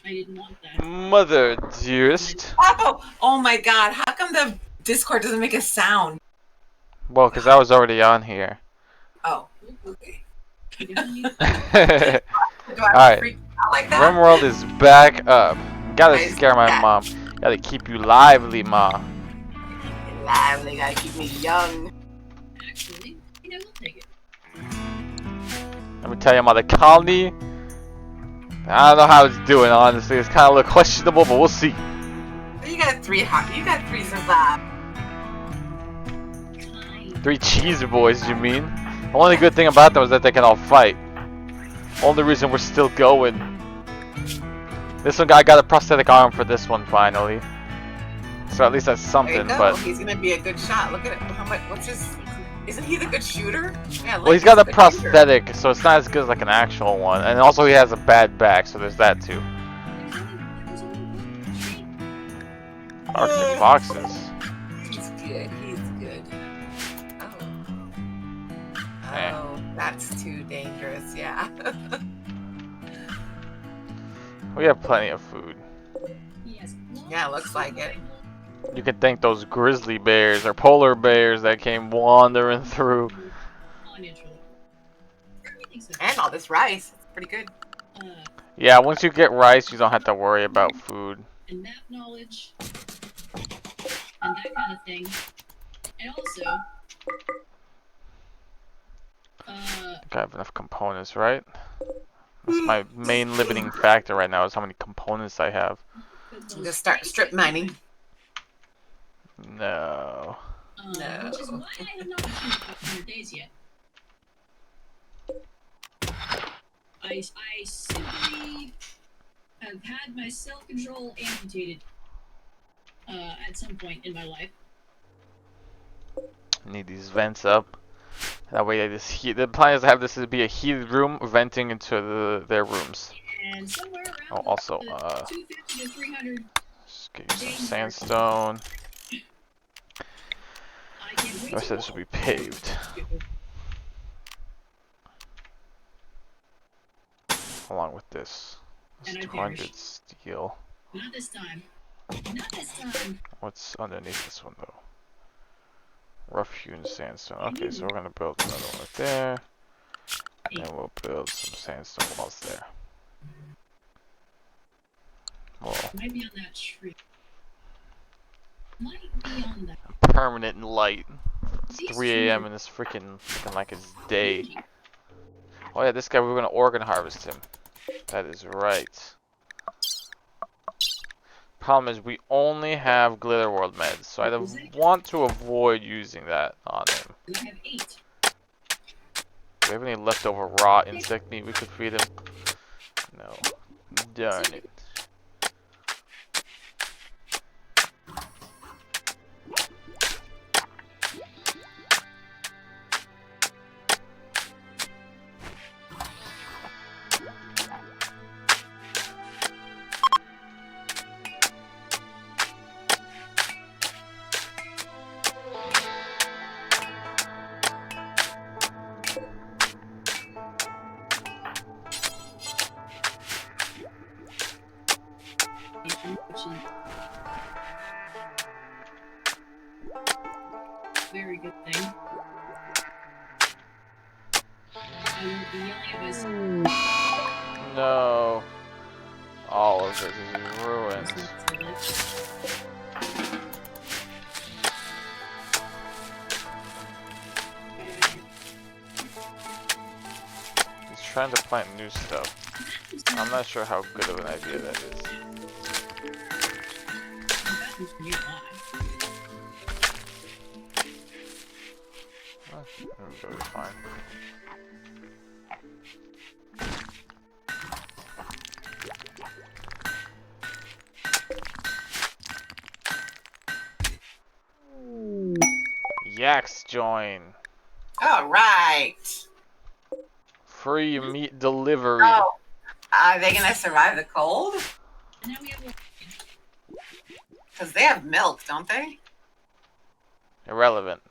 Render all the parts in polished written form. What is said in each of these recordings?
I didn't want that. Mother dearest. Oh my god, how come the Discord doesn't make a sound? Well, because I was already on here. Oh, okay. Do Alright. I freak out like that? Rimworld is back up. Gotta Guys, scare my yeah. mom. Gotta keep you lively, ma. Lively, gotta keep me young. Actually, I think I will take it. Let me tell you, ma, the colony. I don't know how it's doing, honestly. It's kind of look questionable, but we'll see. You got three survive. 3 cheeser boys, you mean? The only good thing about them is that they can all fight. Only reason we're still going. This one guy got a prosthetic arm for this one finally. So at least that's something, but he's gonna be a good shot. Look at it. How much? What's his? Isn't he the good shooter? Yeah. well, he's got a prosthetic, so it's not as good as like an actual one. And also he has a bad back, so there's that too. Arctic foxes. He's good. He's good. Oh. Eh. Oh, that's too dangerous. Yeah. We have plenty of food. Yeah, looks like it. You can thank those grizzly bears or polar bears that came wandering through. And all this rice. It's pretty good. Yeah, once you get rice, you don't have to worry about food. And map knowledge. And that kind of thing. And also, I have enough components, right? That's my main limiting factor right now is how many components I have. Just start strip mining. No. No. Which is why I have not achieved 500 days yet. I simply have had my self-control amputated at some point in my life. Need these vents up. That way I just heat. The plan is to have this be a heated room venting into their rooms. And somewhere around Oh, also, 250 to 300. just get you some sandstone. The rest of this will be paved. Along with this. It's 200 steel. Not this time. Not this time. What's underneath this one though? Rough hewn sandstone. Okay, so we're gonna build another one right there. And we'll build some sandstone walls there. Well, might be on that tree. Might be on that. Permanent light. It's 3 AM and it's freaking looking like it's day. Oh yeah, this guy, we were gonna organ harvest him. That is right. Problem is, we only have Glitter World meds, so I want to avoid using that on him. I have 8. Do we have any leftover raw insect meat we could feed him? No. Darn it. Very good thing. I won't be yelling at myself. No. All of it is ruined. He's trying to plant new stuff. I'm not sure how good of an idea that is. It'll be fine. Yaks join. All right. Free meat delivery. Oh, are they gonna survive the cold? And now we have Because they have milk, don't they? Irrelevant.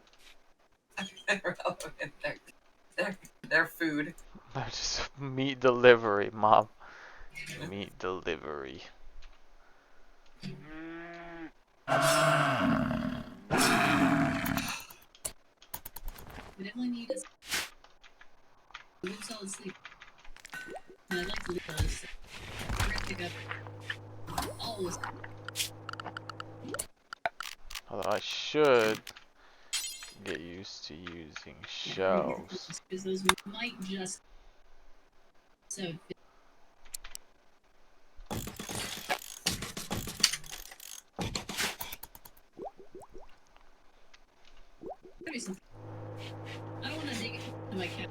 They're food. They're just meat delivery, mom. Meat delivery. We definitely need a good solid sleep. And I'd like to leave us. We're gonna pick up all of Although I should get used to using shelves. because those might just so maybe some. I don't want to dig into my cat.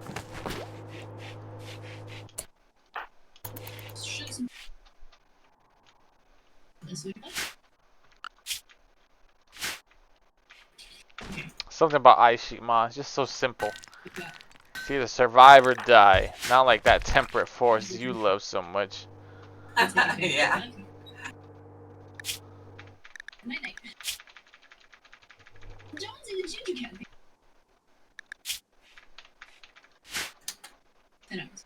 Should some this week. Something about ice sheet mods, just so simple. It's either survive or die. Not like that temperate force you love so much. Yeah. Night night. Jonesy the ginger cat. 10 hours.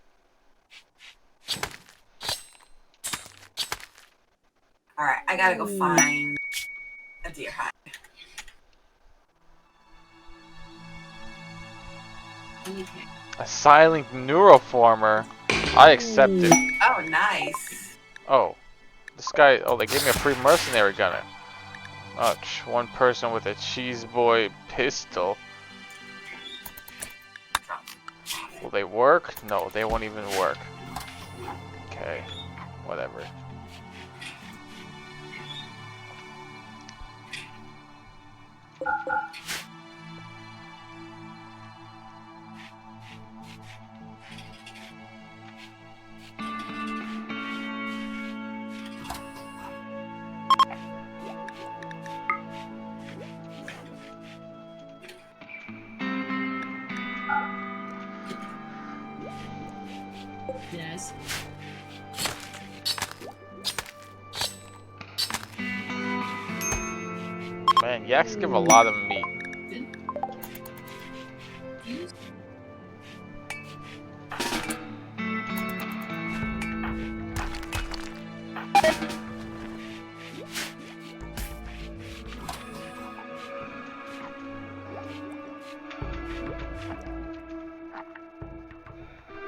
Alright, I gotta go find a deer hide. Okay. A silent neuroformer. I accept it. Oh, nice. Oh, this guy. Oh, they gave me a free mercenary gunner. Ouch. One person with a cheese boy pistol. Will they work? No, they won't even work. Okay, whatever. Yes. Man, yaks give a lot of meat. Use.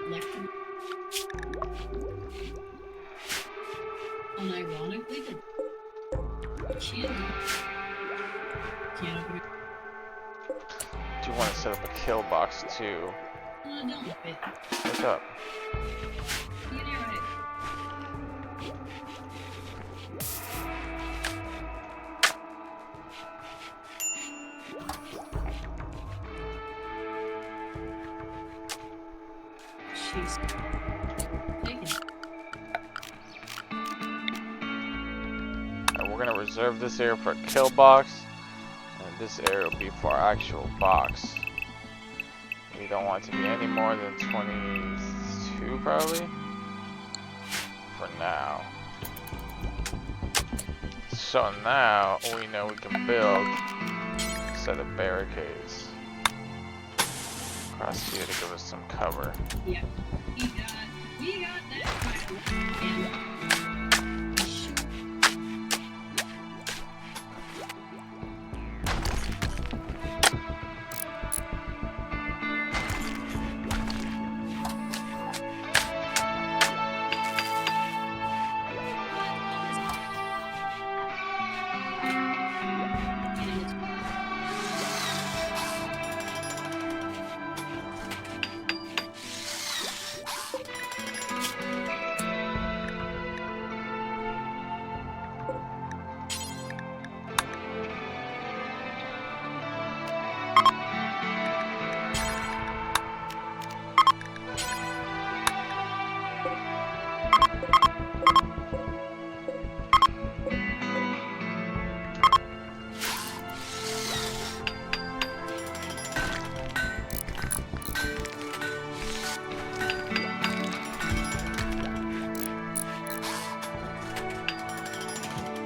Electric. Unironically, the can't open it. Do you want to set up a kill box too? Don't look it. What's up? You can narrow it. Jeez. Take it. And we're gonna reserve this area for a kill box, and this area will be for our actual box. We don't want it to be any more than 22 probably, for now. So now we know we can build a set of barricades across here to give us some cover. Yeah. We got that right. And shoot.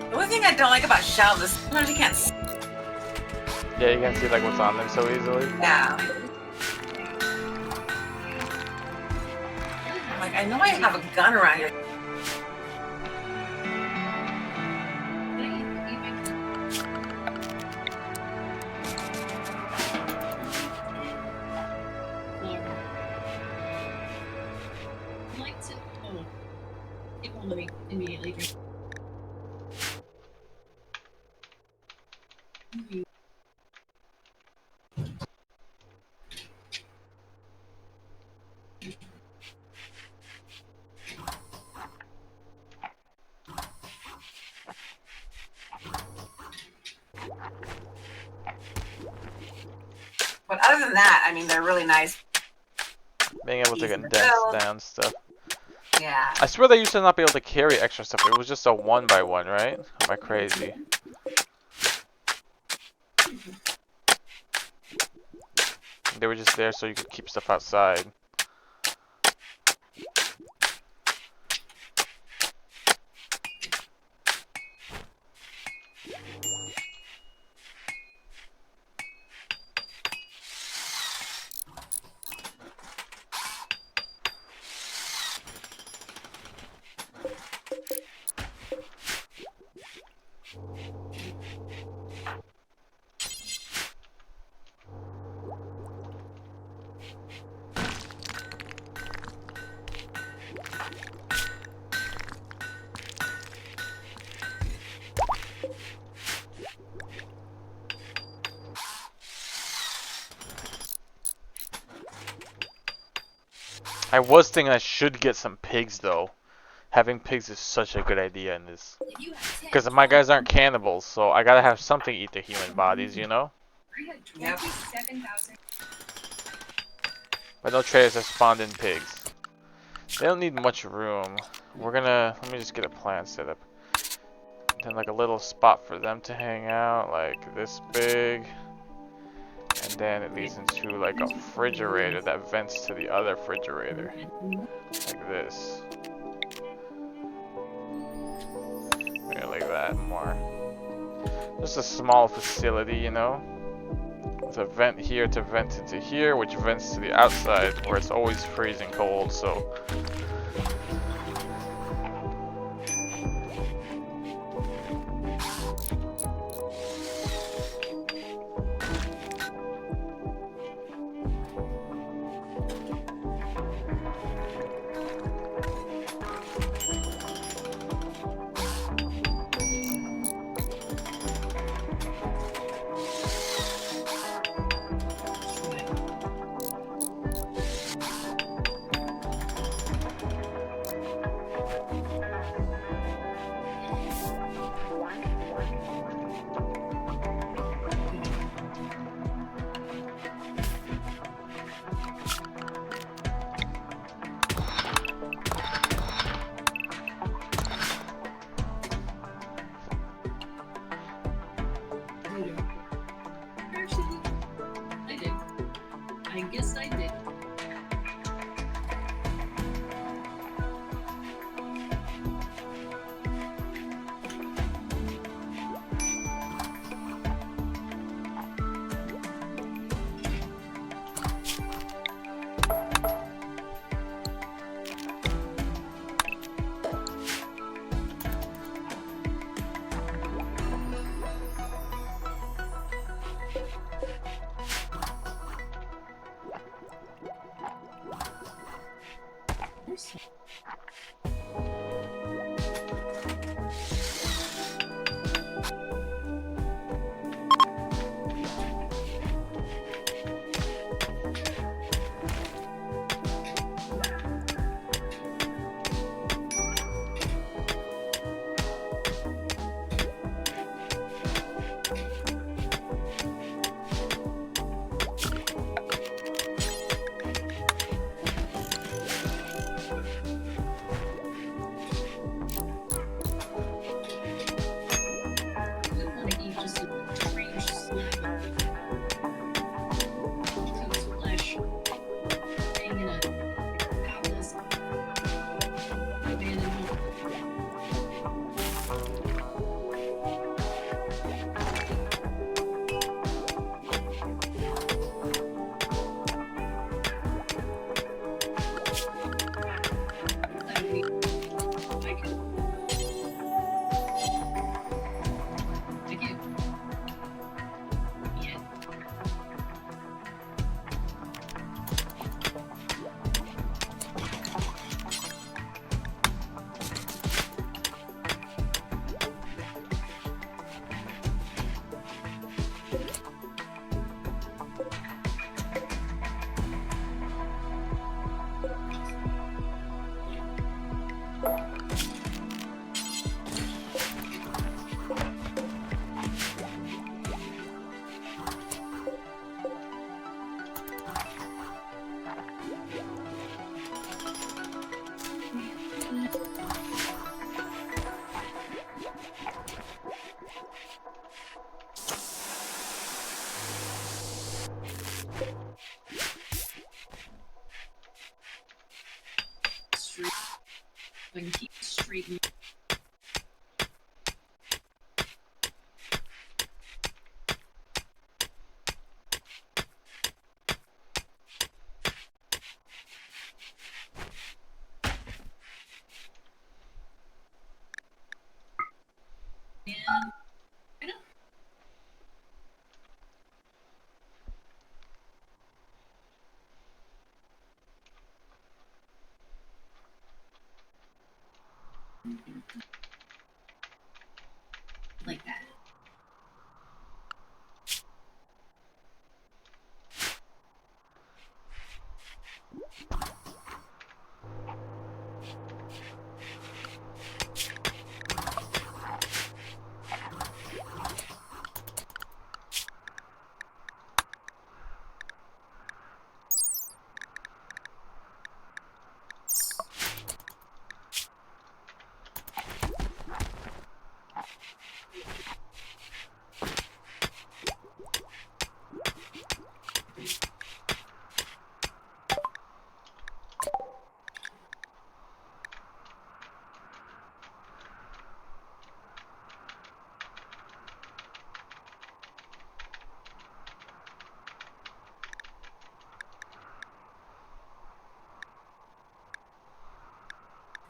The only thing I don't like about shelves is sometimes you can't see. Yeah, you can see like what's on them so easily. Yeah. Like, I know I have a gun around here. immediately drink. But other than that, I mean, they're really nice. Being able to Easy to condense build. down stuff. Yeah. I swear they used to not be able to carry extra stuff. It was just a 1x1, right? Am I crazy? They were just there so you could keep stuff outside. I was thinking I should get some pigs though. Having pigs is such a good idea in this. Because my guys aren't cannibals, so I gotta have something to eat the human bodies, you know? Yep. But no traders have spawned in pigs. They don't need much room. Let me just get a plan set up. Then like a little spot for them to hang out, like this big. And then it leads into like a refrigerator that vents to the other refrigerator. Like this. Yeah, like that more. Just a small facility, you know? There's a vent here to vent into here, which vents to the outside where it's always freezing cold, so. Actually, I did. I guess I did.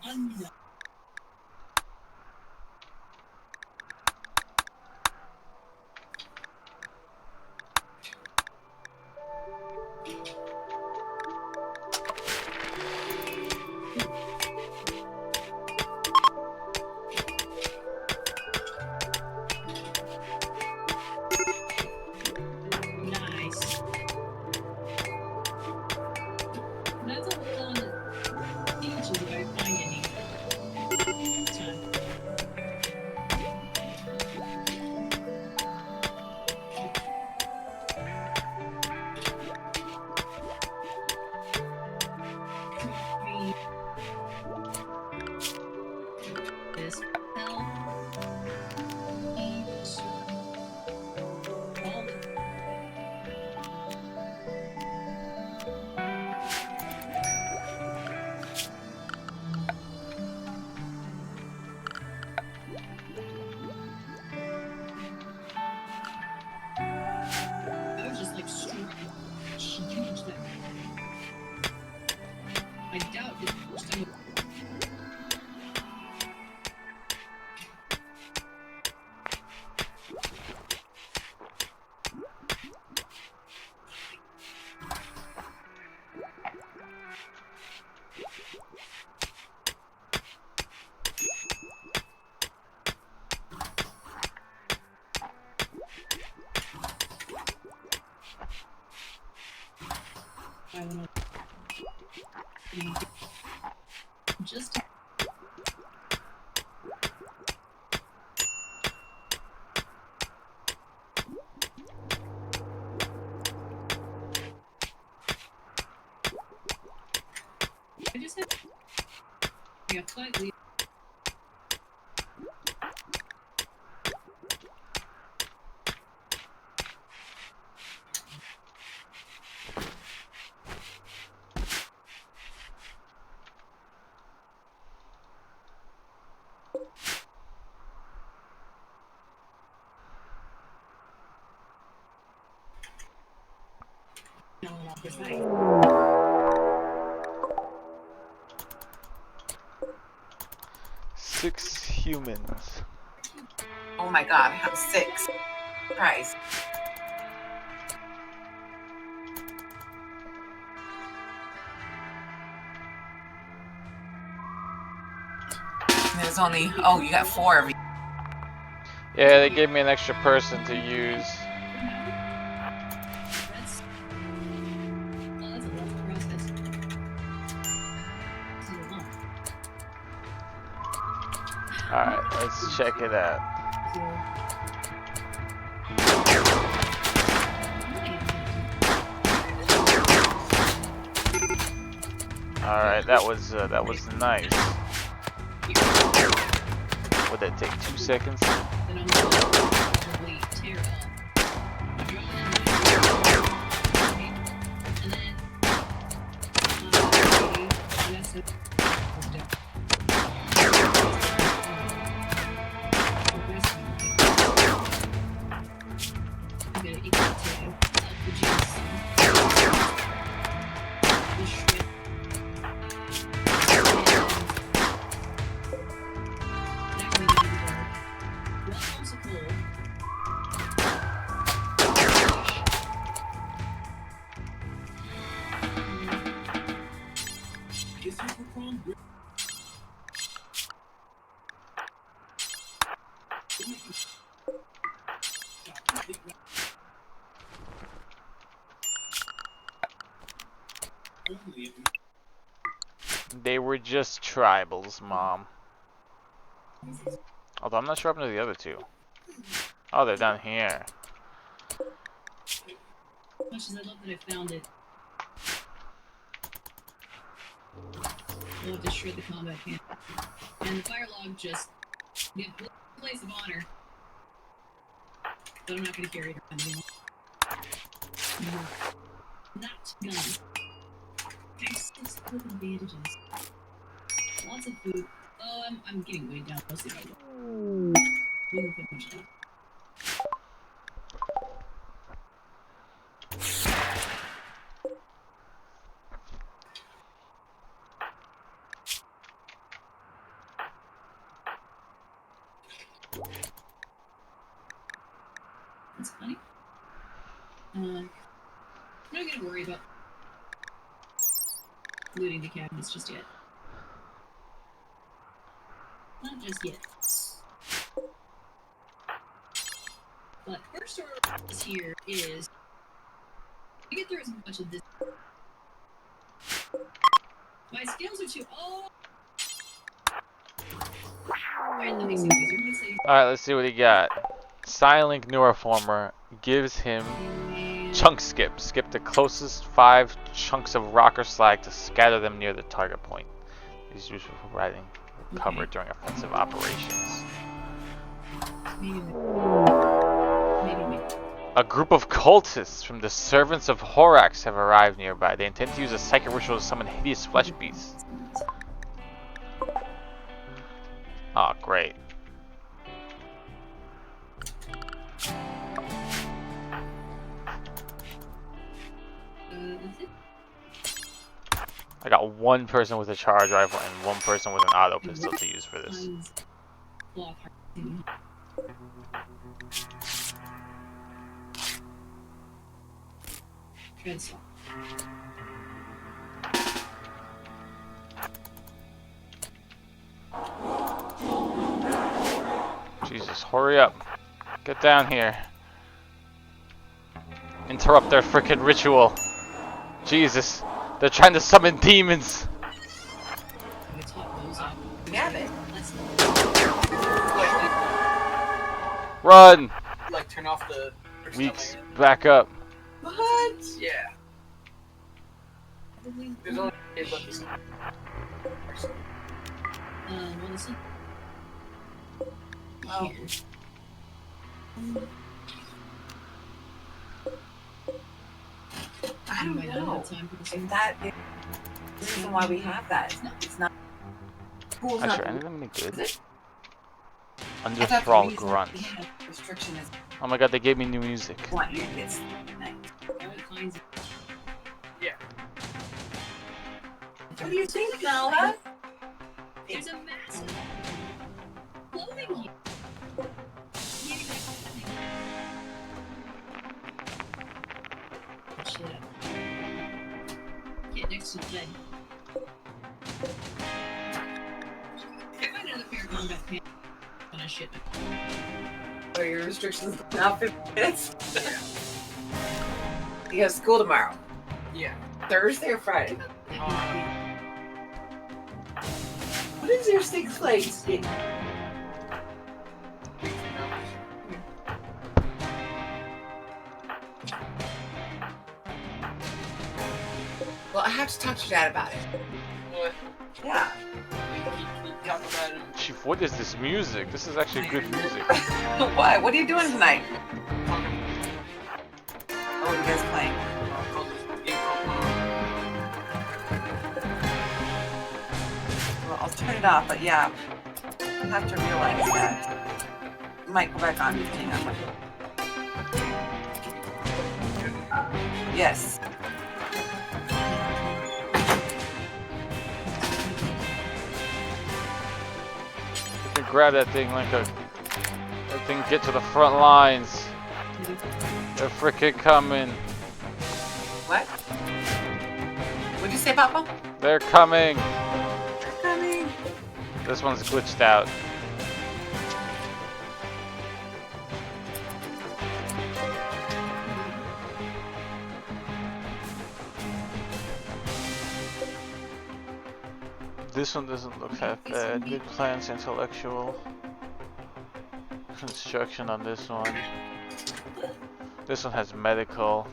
Unknown. Nice. That's a hold on to each if I find any time. This hell. All I was just like straight huge that I doubt it was time. I wanna just I just had yeah, slightly. Not precise. 6 humans. Oh my god, I have 6. Christ. There's only, oh, you got 4 of you. Yeah, they gave me an extra person to use. That's that's a lot of process. So long. Alright, let's check it out. Alright, that was nice. Would that take 2 seconds? Then I'm gonna probably tear up. And then that's it. I'm gonna eat that too. The juice. The shrimp. They were just tribals, Mom. Although I'm not sure what happened to the other 2. Oh, they're down here. As much as I love that I found it, I'll have to shred the combat can. And the fire log just give place of honor. But I'm not going to carry it around anymore. No. Not gonna. There's 6 quick advantages. Lots of food. Oh, I'm getting weighed down mostly by the we don't put much down. That's funny. I'm not gonna worry about looting the cabinets just yet. Not just yet. But first order of business here is to get through as much of this. My skills are too. Oh. Alright, let me see. Alright, let's see what he got. Silent Neuroformer gives him chunk skip. Skip the closest 5 chunks of rock or slag to scatter them near the target point. These used for providing cover during offensive operations. Maybe. A group of cultists from the Servants of Horax have arrived nearby. They intend to use a psychic ritual to summon hideous flesh beasts. Oh, great. I got one person with a charge rifle and one person with an auto pistol to use for this. Jesus, hurry up. Get down here. Interrupt their frickin' ritual. Jesus, they're trying to summon demons. Damn it. Run! Like turn off the Weeks, back up. What? Yeah. There's only left this. Well, this is Oh. here. I don't Might not know. have time for this If one. that is the reason why we have that. It's not. School's Actually, not. any of them any good? Is it? Under I thought the thrall reason grunt. we have restriction is Oh my god, they gave me new music. one. It's All kinds of Yeah. What do you think, Nala? There's a massive clothing here. Shit up. Get next to the bed. I find another pair of combat pants on a shipment. What are your restrictions now? 15 minutes? You have school tomorrow. Yeah. Thursday or Friday? What is your 6th place? Well, I have to talk to your dad about it. What? Yeah. Talk about it. Chief, what is this music? This is actually good music. What? What are you doing tonight? Talking Oh, what are you guys playing? called this game called Well, I'll turn it off, but yeah. You have to realize that. You might go back on. Hang on. Yes. You can grab that thing like a... That thing get to the front lines. They're frickin' coming. What? What'd you say, Papa? They're coming. Coming. This one's glitched out. This one doesn't look half bad. Good plans, intellectual. Construction on this one. This one has medical.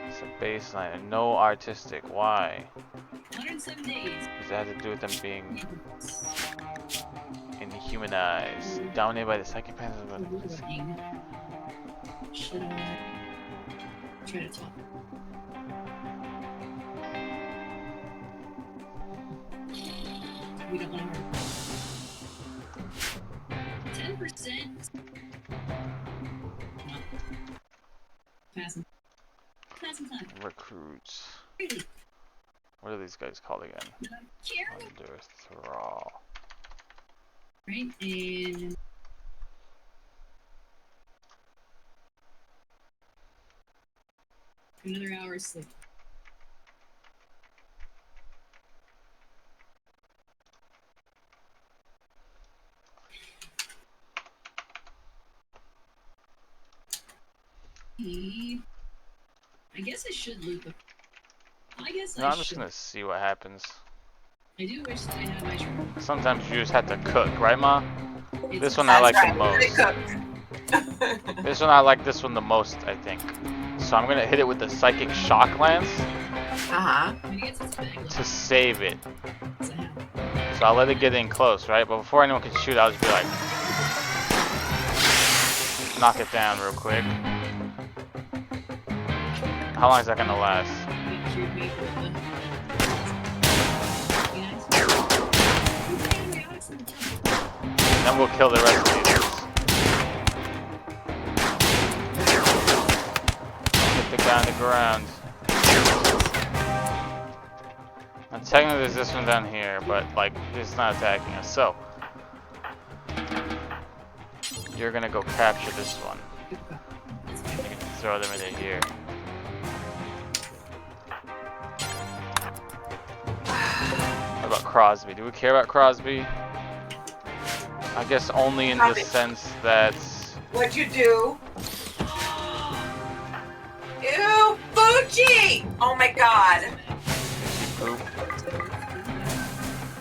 It's a baseline and no artistic. Why? 107 days. Does that have to do with them being inhumanized? Dominated by the psychopaths of Should I try to talk? We don't want to hurt. 10%. No. Passing. Passing time. recruits. Really? What are these guys called again? Karen? Under thrall. Right, and Another hour of sleep. I guess I should loot the. I guess No, I I'm just should. gonna see what happens. I do wish that I had my tree. Sometimes you just have to cook, right, Ma? This one I That's like right. the We're most. gonna cook. This one I like this one the most, I think. So I'm gonna hit it with the Psychic Shock Lance When it gets its bag to save it. left, So I'll let it get in close, right? But before anyone can shoot, I'll just be like, knock it down real quick. How long is that gonna last? Then we'll kill the rest of these. Get the guy on the ground. And technically there's this one down here, but like it's not attacking us. So you're gonna go capture this one. You can throw them into here. What about Crosby? Do we care about Crosby? I guess only in the sense that What'd you do? Ew, Fuji! Oh my god. poop.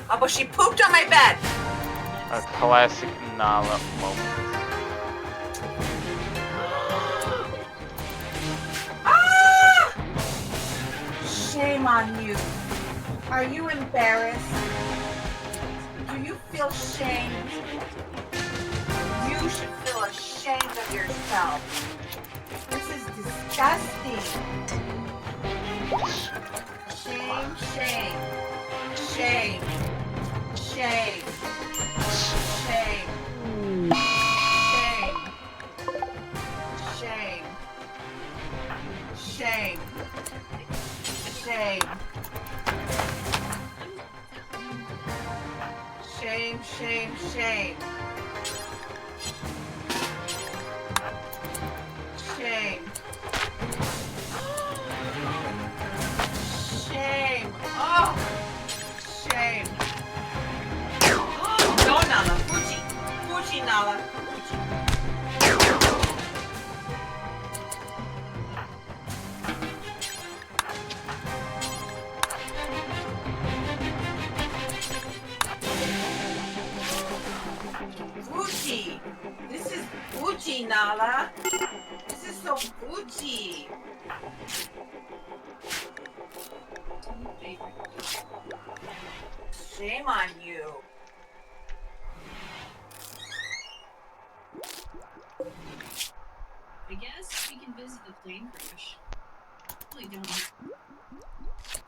Oh, but she pooped on my bed. A classic Nala moment. Ah! Shame on you. Are you embarrassed? Do you feel shamed? You should feel ashamed of yourself. This is disgusting. Shame, shame. Shame. Shame. Shame. Shame. Shame. Shame. Shame. Shame, shame, shame. Shame. Shame. Oh! Shame. Oh, no, Nala. Fuji. Fuji, Nala. Fuji. This is Fuji, Nala. This is so Fuji. Shame on you. I guess we can visit the plane crash. Really don't.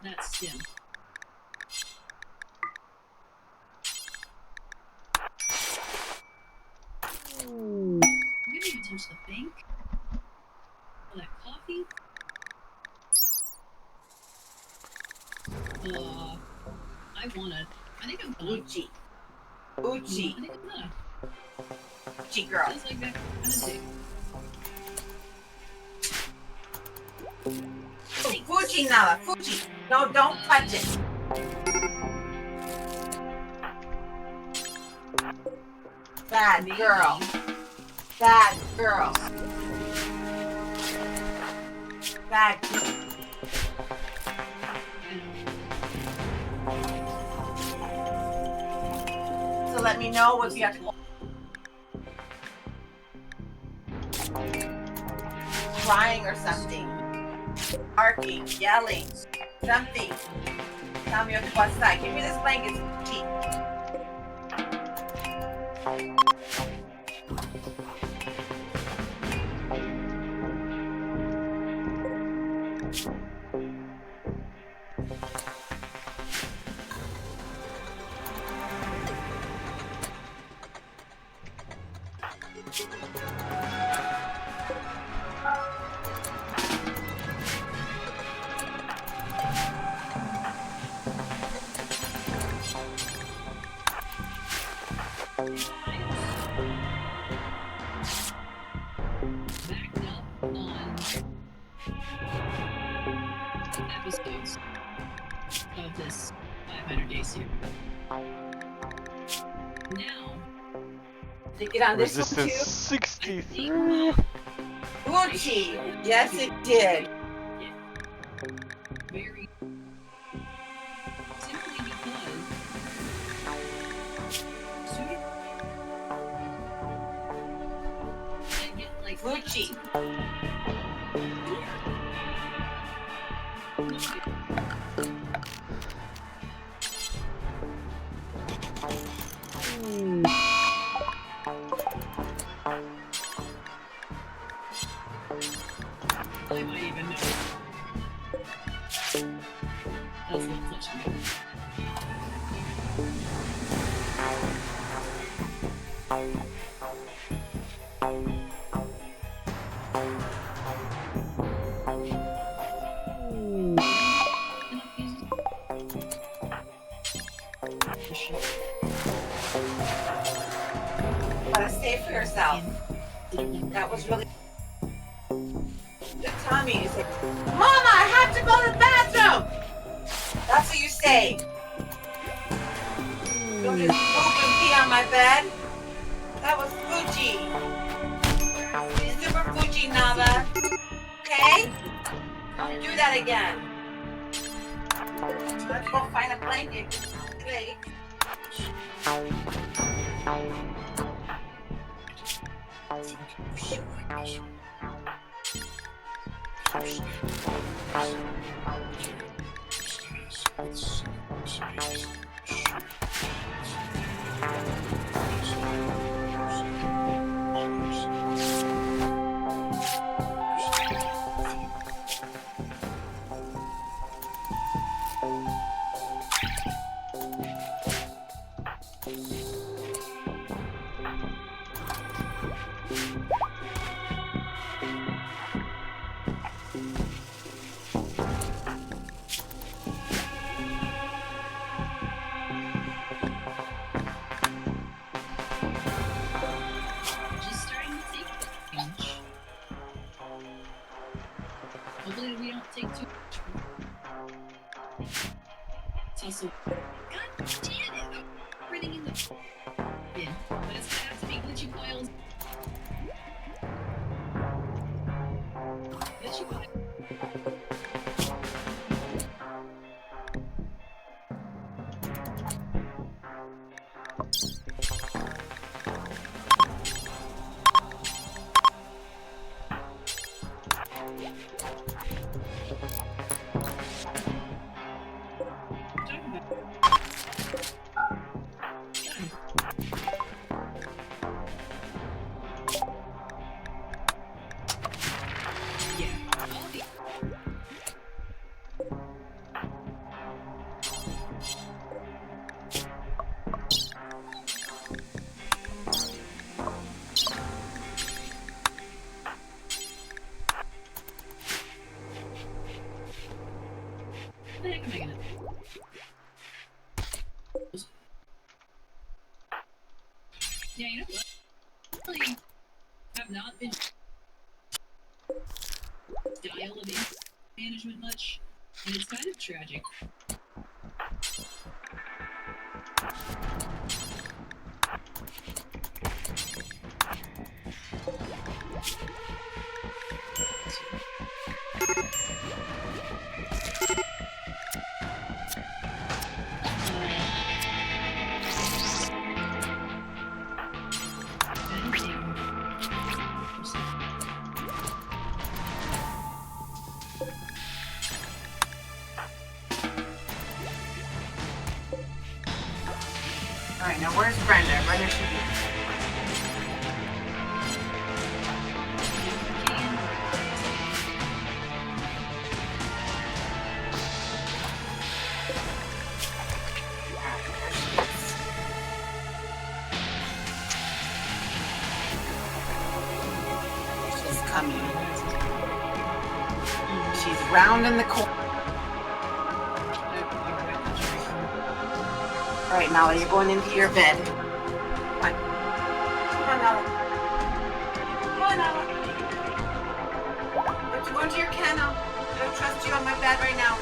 That's Stim. We haven't even touched the bank. All that coffee. I wanna. I think I'm gonna. Uchi. Uchi. I think I'm gonna. Uchi girl. Just like that kind of thing. Fuji, Nala. Fuji. No, don't touch it. Bad girl. Bad girl. Bad girl. So let me know if you have to go. Crying or something. Barking, yelling, something. Tell me what to go outside. Give me this blanket. It's cheap. Backed up on here. Now, Did it get on this one Resistance too? 63. Gucci. Yes, it did. very simply because I get like Gucci. I might even know. That's not touching me. Gotta say it for yourself. That was really good, Tommy. You said, Mama, I have to go to the bathroom. That's what you say. Don't just poop and pee on my bed. That was Gucci. Super Gucci, Nava. Okay? Don't do that again. Let's go find a blanket. Okay. Just starting to take change. Hopefully we don't take too much. It's also, God damn it! I'm printing in the bin, but it's gonna have to be glitchy files. Glitchy files. What the heck am I gonna do? Yeah, you know what? Really have not been style of management much, and it's kind of tragic. Alright, now where's Brenda? Brenda should be. She's coming. She's rounding the corner. Alright, Nala, you're going into your bed. Come on. Come on, Nala. Come on, Nala. You have to go into your kennel. I don't trust you on my bed right now.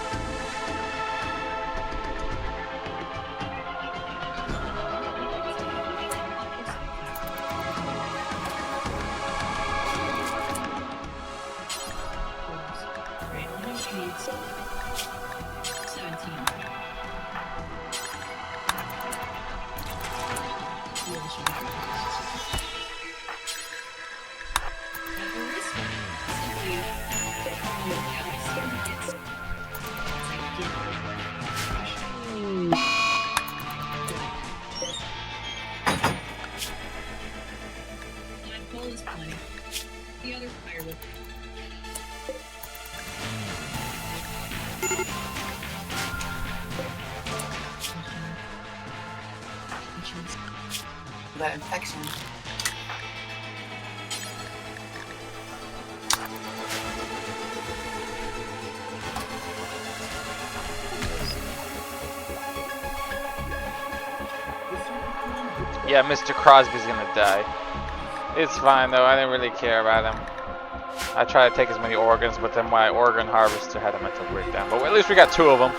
is plenty. The other fire with That infection. Yeah, Mr. Crosby's gonna die. It's fine though, I didn't really care about him. I tried to take as many organs, but then my organ harvester had a mental breakdown. But at least we got 2 of them.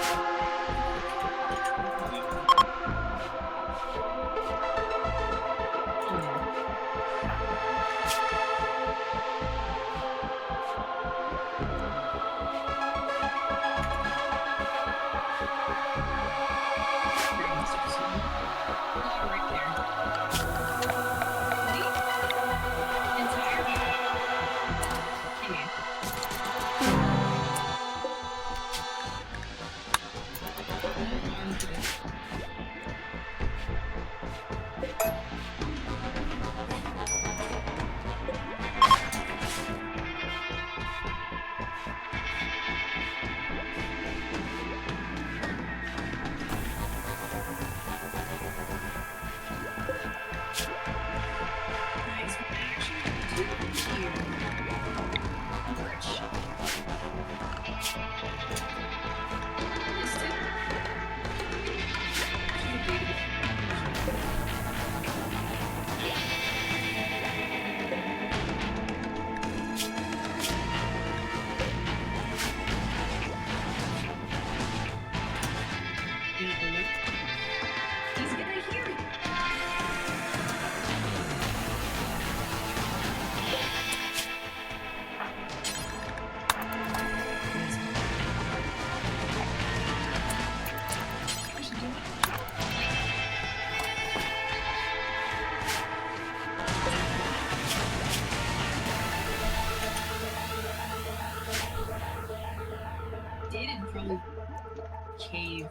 cave.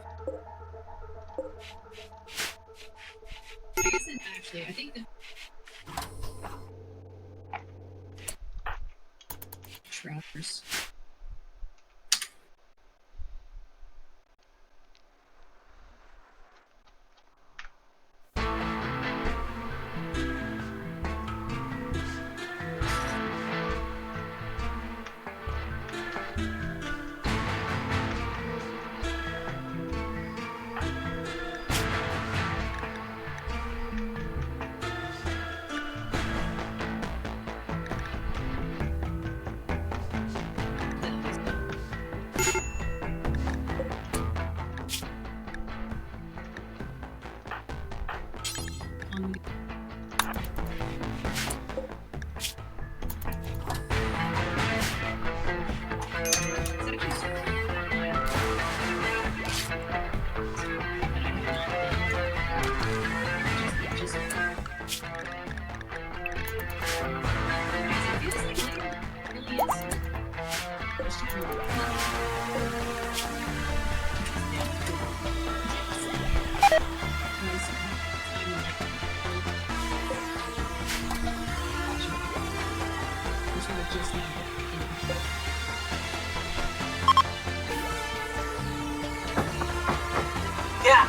I guess it actually, I think the trappers. Yeah.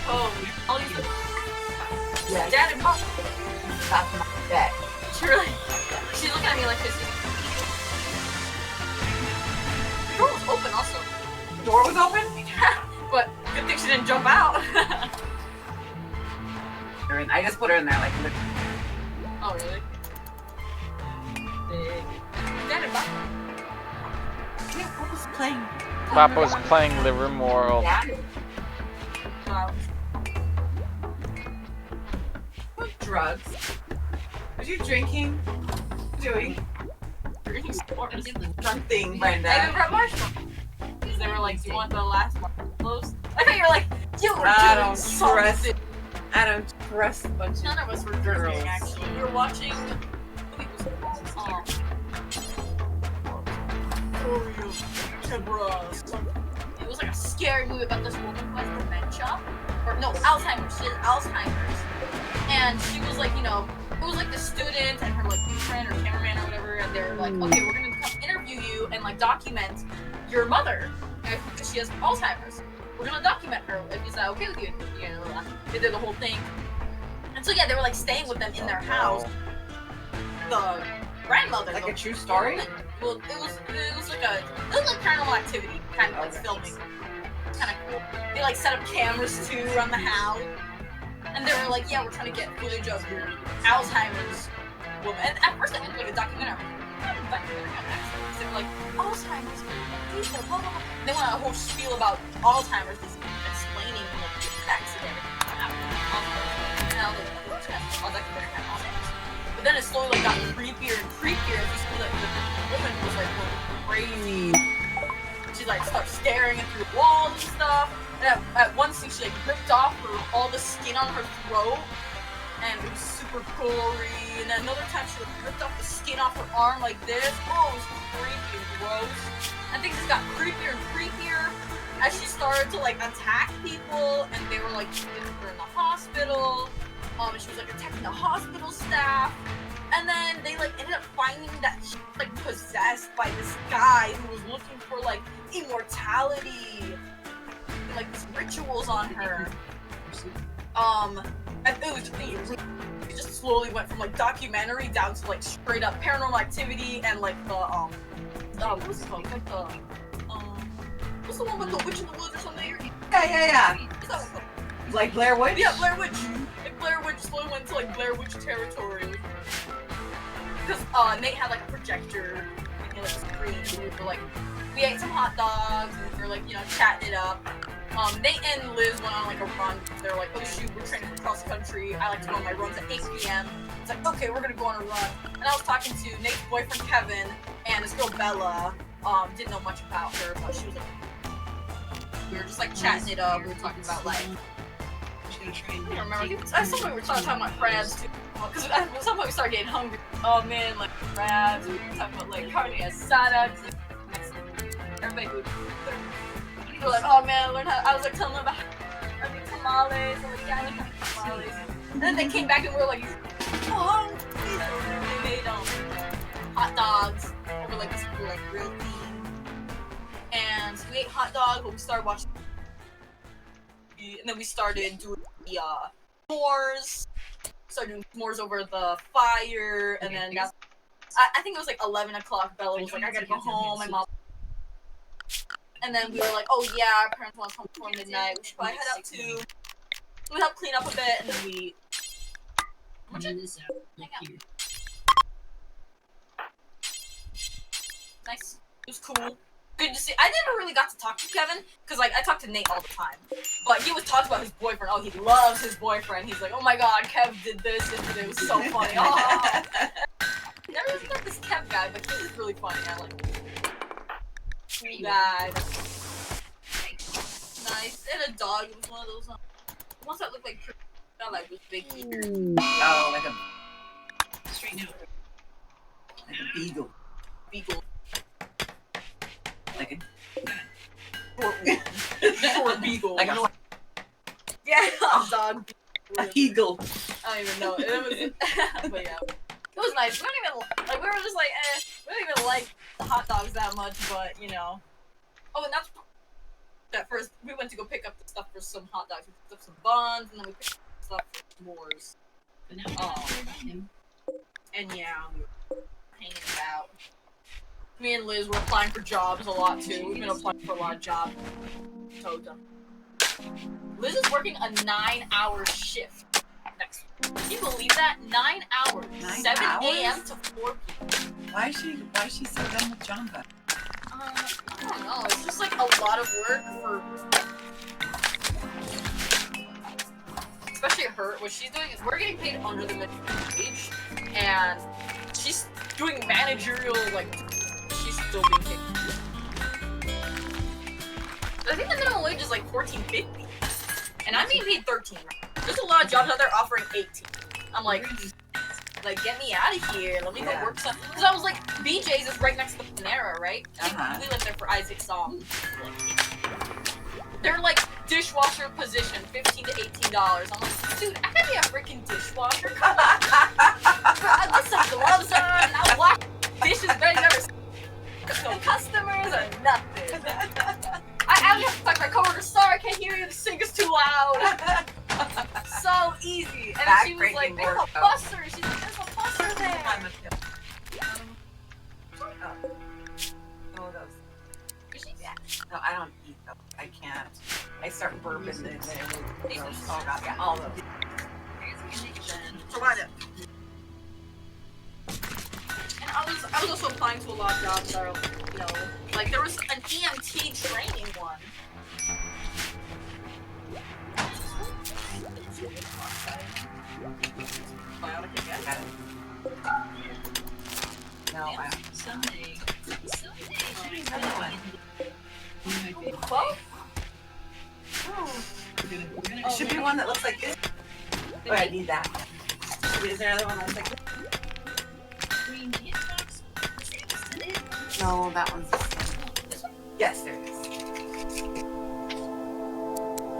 Oh, all these. Yeah. Dad and Mom. That's my bed. She really. She's looking at me like this. The door was open also. The door was open? But good thing she didn't jump out. I just put her in there like. Oh really? Dad and Mom. Yeah, what was playing? Papa's playing the Rimworld. Yeah. What drugs? Are you drinking? Doing something, I Brenda? even brought marshmallows. Because they were like, do you want the last marshmallows? I thought you were like, you were I doing don't something. trust. I don't trust a bunch None of of us were girls. drinking actually. We were watching. It was like a scary movie about this woman who has dementia. Or no, Alzheimer's. She has Alzheimer's. And she was like, you know, it was like the student and her like friend or cameraman or whatever, and they were like, okay, we're gonna come interview you and like document your mother because she has Alzheimer's. We're gonna document her. Is that okay with you? You know, they did the whole thing. And so yeah, they were like staying with them in their house. The grandmother, Like the a true story? woman, well, it was like Paranormal Activity, kind of like filming. Kind of cool. They like set up cameras too around the house, and they were like, yeah, we're trying to get footage of your Alzheimer's woman. And at first, I looked like a documentary. They were like Alzheimer's, blah, blah, blah. They went on a whole spiel about Alzheimer's disease, explaining like the effects of everything. And I was like, what's that? Oh, documentary kind of Alzheimer's. But then it slowly got creepier and creepier. As you see that the woman was like going crazy. She like started staring at through walls and stuff. And at one scene, she like ripped off all the skin on her throat, and it was super gory. And then another time, she like ripped off the skin off her arm like this. Oh, it was creepy and gross. And things just got creepier and creepier as she started to like attack people, and they were like putting her in the hospital. And she was like attacking the hospital staff. And then they like ended up finding that she was like possessed by this guy who was looking for like immortality and like these rituals on her. And it just slowly went from like documentary down to like straight up Paranormal Activity and like the what was it called? Like the what's the one with the witch in the woods or something? Yeah. What's that one called? Like Blair Witch? Yeah, Blair Witch. Like Blair Witch slowly went to like Blair Witch territory. Because Nate had like a projector and like a screen. We ate some hot dogs and we were like, you know, chatting it up. Nate and Liz went on like a run. They're like, oh shoot, we're training for cross country. I like to go on my runs at 8 p.m. It's like, okay, we're gonna go on a run. And I was talking to Nate's boyfriend Kevin and this girl Bella. Didn't know much about her, but she was like, we were just like chatting it up. We were talking about like, I don't remember. At some point we were talking about crabs too. Because at some point we started getting hungry. Oh man, like crabs. We were talking about like carne asada. Everybody would. We were like, oh man, I was like telling them about tamales. I'm like, yeah, I like tamales. And then they came back and we were like, oh, they made hot dogs over like this cool like grill theme. And so we ate hot dogs, but we started watching. And then we started doing the s'mores. Started doing s'mores over the fire, and then I think it was like 11 o'clock. Bella was like, I gotta go home. My mom. And then we were like, oh yeah, our parents want to come before midnight. We should probably head out too. We helped clean up a bit, and then we. This out, like here. Nice. It was cool. Good to see. I never really got to talk to Kevin because like I talk to Nate all the time, but he was talking about his boyfriend. Oh, he loves his boyfriend. He's like, oh my god, Kev did this yesterday. It was so funny. Oh. Never really met this Kev guy, but he was really funny. I like him. Cool guy. Nice. And a dog. It was one of those ones that looked like like with big ears. Oh, like a Straight out. like a beagle. Beagle. Like Short beagle. a Yeah, dog. eagle. I don't even know. It was, but yeah, it was nice. We don't even like. We were just like, we don't even like the hot dogs that much, but you know. Oh, and that's at first we went to go pick up the stuff for some hot dogs. We picked up some buns, and then we picked up stuff for s'mores. But now we him. And yeah, we were hanging about. Me and Liz were applying for jobs a lot too. We've been applying for a lot of jobs. So done. Liz is working a 9-hour shift next week. Can you believe that? 9 hours. 9 7 hours? a.m. to 4 p.m. Why is she so done with Jonga? I don't know. It's just like a lot of work for. Especially her. What she's doing is we're getting paid under the minimum wage, and she's doing managerial like. She's still being paid. I think the minimum wage is like $14.50, and I'm being paid $13. There's a lot of jobs out there offering $18. I'm like, get me out of here. Let me go work some. Because I was like, BJ's is right next to the Panera, right? Uh-huh. We lived there for Isaac's They're like dishwasher position, $15 to $18. I'm like, dude, I gotta be a freaking dishwasher. Come on. I'll get some gloves on. I'll wash dishes better than ever. No customers or nothing. I was like my coworker, sorry, I can't hear you. The sink is too loud. So easy. And then she was like, there's a busser. She's like, there's a busser there. Oh, those. Yeah. No, I don't eat those. I can't. I start burping and then it goes. Oh god, yeah, all those. So why not? And I was also applying to a lot of jobs that are, you know, like there was an EMT training one. No, I Someday should be another one. Both? It should be one that looks like this. Oh, I need that. Is there another one that's like this? No, that one's the same. Yes, there is.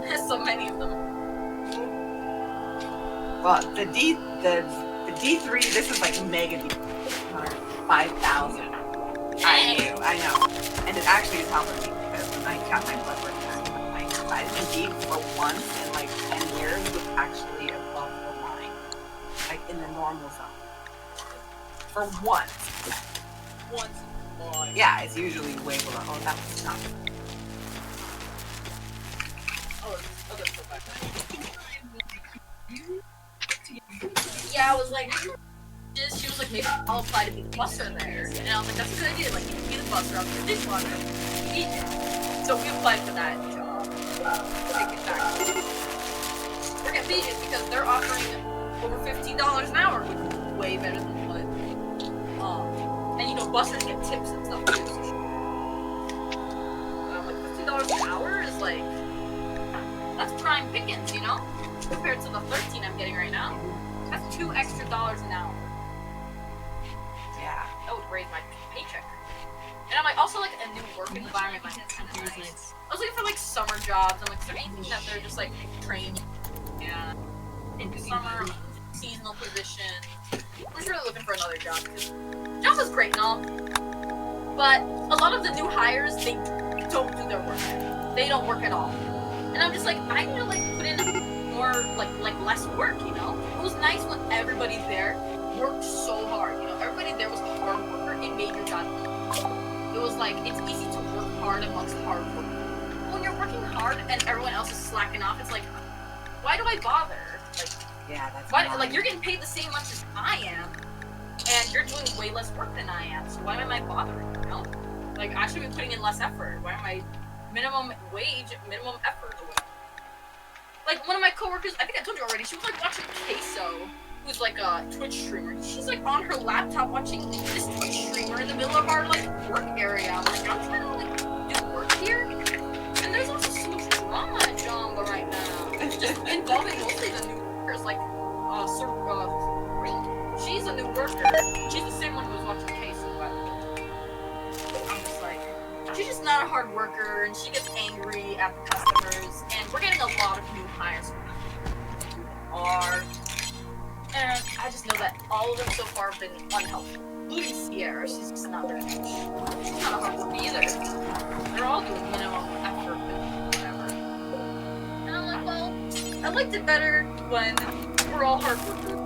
There's so many of them. Well, the D3, this is like mega D. 5,000. I know. And it actually is helping me because when I got my blood work done, my vitamin D for once in like 10 years was actually above the line. Like in the normal zone. For once. Once. Yeah, it's usually way below. Oh, that was not. Oh, that's so bad. Yeah, I was like, she was like, maybe I'll apply to be the busser there. And I was like, that's a good idea. Like, you can be the busser, I'll be the dishwasher. So we applied for that job. Take it back. We're gonna beat it because they're offering over $15 an hour, which is way better than what. And you know, bussers get tips and stuff too. So like $15 an hour is like, that's prime pickings, you know? Compared to the 13 I'm getting right now. That's $2 extra an hour. Yeah. That would raise my paycheck. And I'm like, also like a new work environment, like that's kind of nice. I was looking for like summer jobs. I'm like, is there anything that they're just like trained? Yeah. In summer, seasonal position. I'm just really looking for another job because job is great and all. But a lot of the new hires, they don't do their work. They don't work at all. And I'm just like, I need to like put in more like less work, you know? It was nice when everybody there worked so hard, you know? Everybody there was a hard worker. It made your job easy. It was like, it's easy to work hard amongst hard work. When you're working hard and everyone else is slacking off, it's like, why do I bother? Like, Yeah, that's why? annoying. Like, you're getting paid the same much as I am, and you're doing way less work than I am. So why am I bothering? You know? Like, I should be putting in less effort. Why am I minimum wage, minimum effort? Or whatever? Like one of my coworkers, I think I told you already. She was like watching Queso, who's like a Twitch streamer. She's like on her laptop watching this Twitch streamer in the middle of our like work area. I'm like, I'm trying to like do work here, and there's also so much drama at Jamba right now, just involving mostly the new workers. Like, she's a new worker. She's the same one who was watching Queso, by the way. I'm just like, she's just not a hard worker, and she gets angry at the customers. And we're getting a lot of new hires. And I just know that all of them so far have been unhelpful. Including Sierra, she's just not very much. She's not a hard worker either. They're all doing minimum effort and whatever. And I'm like, well, I liked it better when we're all hard workers.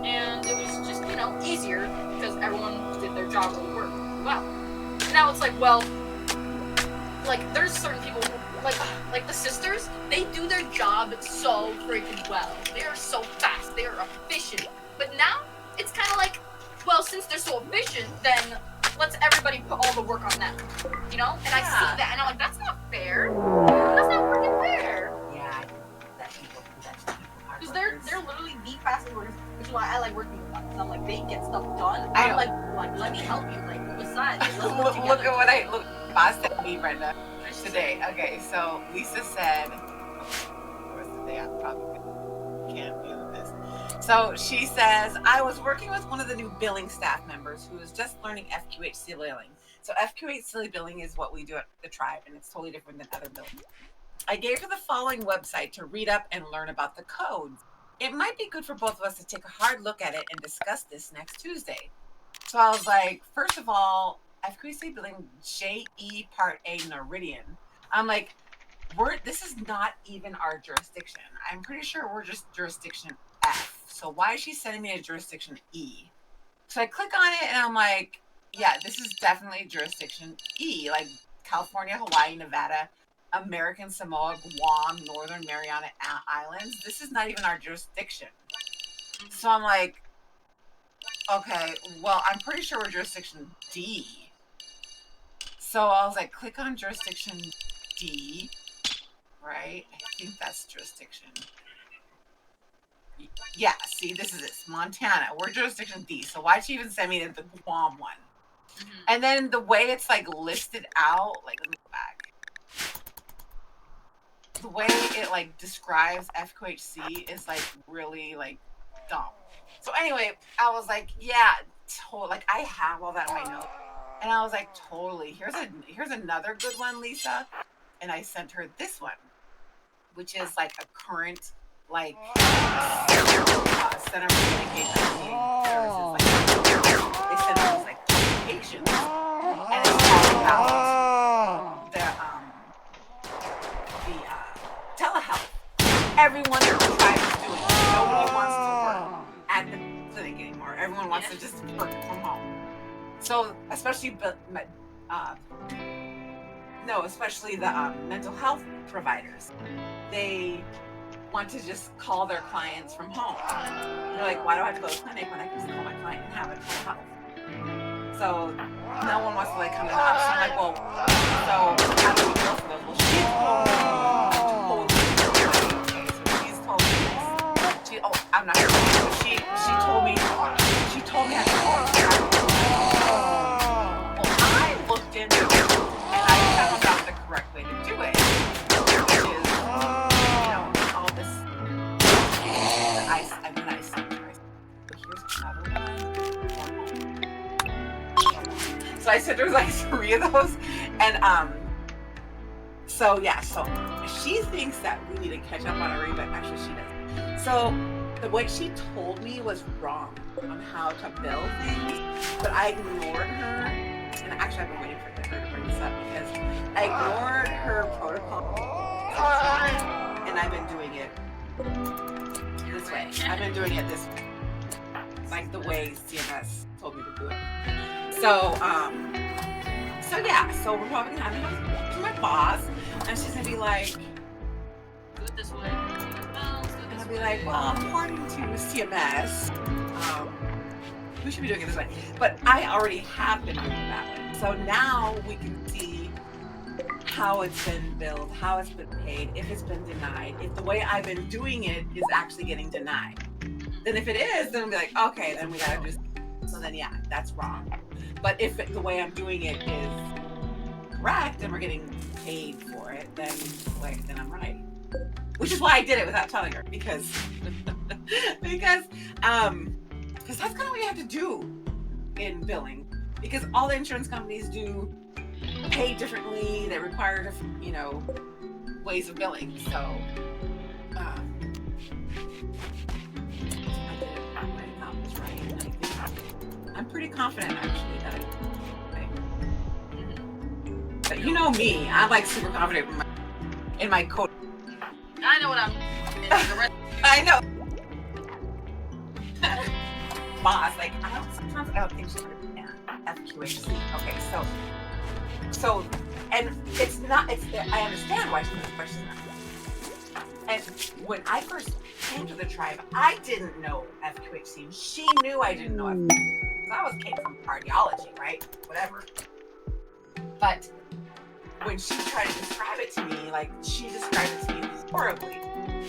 And it was just, you know, easier because everyone did their job really well. Now it's like, well, like there's certain people who, like the sisters, they do their job so freaking well. They are so fast, they are efficient. But now it's kind of like, well, since they're so efficient, then let's everybody put all the work on them, you know? And I see that, and I'm like, that's not fair. That's not freaking fair. Yeah, I think that people do that to people. Because they're literally the fastest workers, which is why I like working with them. Because I'm like, they get stuff done. I I'm know. like, let me help you. Like, besides, let's work Look together. at what boss sent me, Brenda, today. Okay, so Lisa said, where's the day? I probably can't do this. So she says, I was working with one of the new billing staff members who is just learning FQHC billing. So FQA silly billing is what we do at the tribe, and it's totally different than other billing. I gave her the following website to read up and learn about the codes. It might be good for both of us to take a hard look at it and discuss this next Tuesday. So I was like, first of all, FQA silly billing JE Part A Meridian. I'm like, this is not even our jurisdiction. I'm pretty sure we're just jurisdiction F. So why is she sending me to jurisdiction E? So I click on it and I'm like, yeah, this is definitely jurisdiction E, like California, Hawaii, Nevada, American Samoa, Guam, Northern Mariana Islands. This is not even our jurisdiction. So I'm like, okay, well, I'm pretty sure we're jurisdiction D. So I was like, click on jurisdiction D, right? I think that's jurisdiction. Yeah, see, this is this. Montana. We're jurisdiction D. So why'd she even send me to the Guam one? And then the way it's like listed out, like, let me go back. The way it like describes FQHC is like really like dumb. So anyway, I was like, yeah, like I have all that in my notes. And I was like, totally. Here's another good one, Lisa. And I sent her this one, which is like a current like Center for Communication Services. Like, they send out these like publications, and it's all about the telehealth. Everyone in the tribe is doing it. Nobody wants to work at the clinic anymore. Everyone wants to just work from home. So especially especially the mental health providers, they want to just call their clients from home. They're like, why do I have to go to the clinic when I can just call my client and have it telehealth? So no one wants to like come to the office. So I'm like, well, so how do we go for those? Well, she's told me this. I'm not sure. She told me how to call. Well, I looked into it and I found out the correct way to do it, which is, all this. I've been nice. Here's another one. So I said there's like 3 of those, and so she thinks that we need to catch up on our read, but actually she doesn't. So the way she told me was wrong on how to bill things, but I ignored her. And actually, I've been waiting for her to bring this up because I ignored her protocol, and I've been doing it this way. I've been doing it this way, like the way CMS told me to do it. So we're probably gonna have to my boss, and she's gonna be like, Do it this way. and I'll be like, well, according to CMS, we should be doing it this way. But I already have been doing it that way. So now we can see how it's been billed, how it's been paid, if it's been denied, if the way I've been doing it is actually getting denied. Then if it is, then we'll be like, okay, then we gotta just, so then yeah, that's wrong. But if the way I'm doing it is correct and we're getting paid for it, then I'm right. Which is why I did it without telling her, because that's kind of what you have to do in billing. Because all the insurance companies do pay differently, they require different, ways of billing. So I thought was right. I'm pretty confident actually that but you know me, I'm like super confident in my code. I know what I'm. I know. Boss, like sometimes I don't think she's understand FQHC. Okay, so, and it's not. I understand why she's not. And when I first came to the tribe, I didn't know FQHC. She knew I didn't know FQHC. I came from cardiology, right? Whatever. But when she tried to describe it to me, like she described it to me horribly.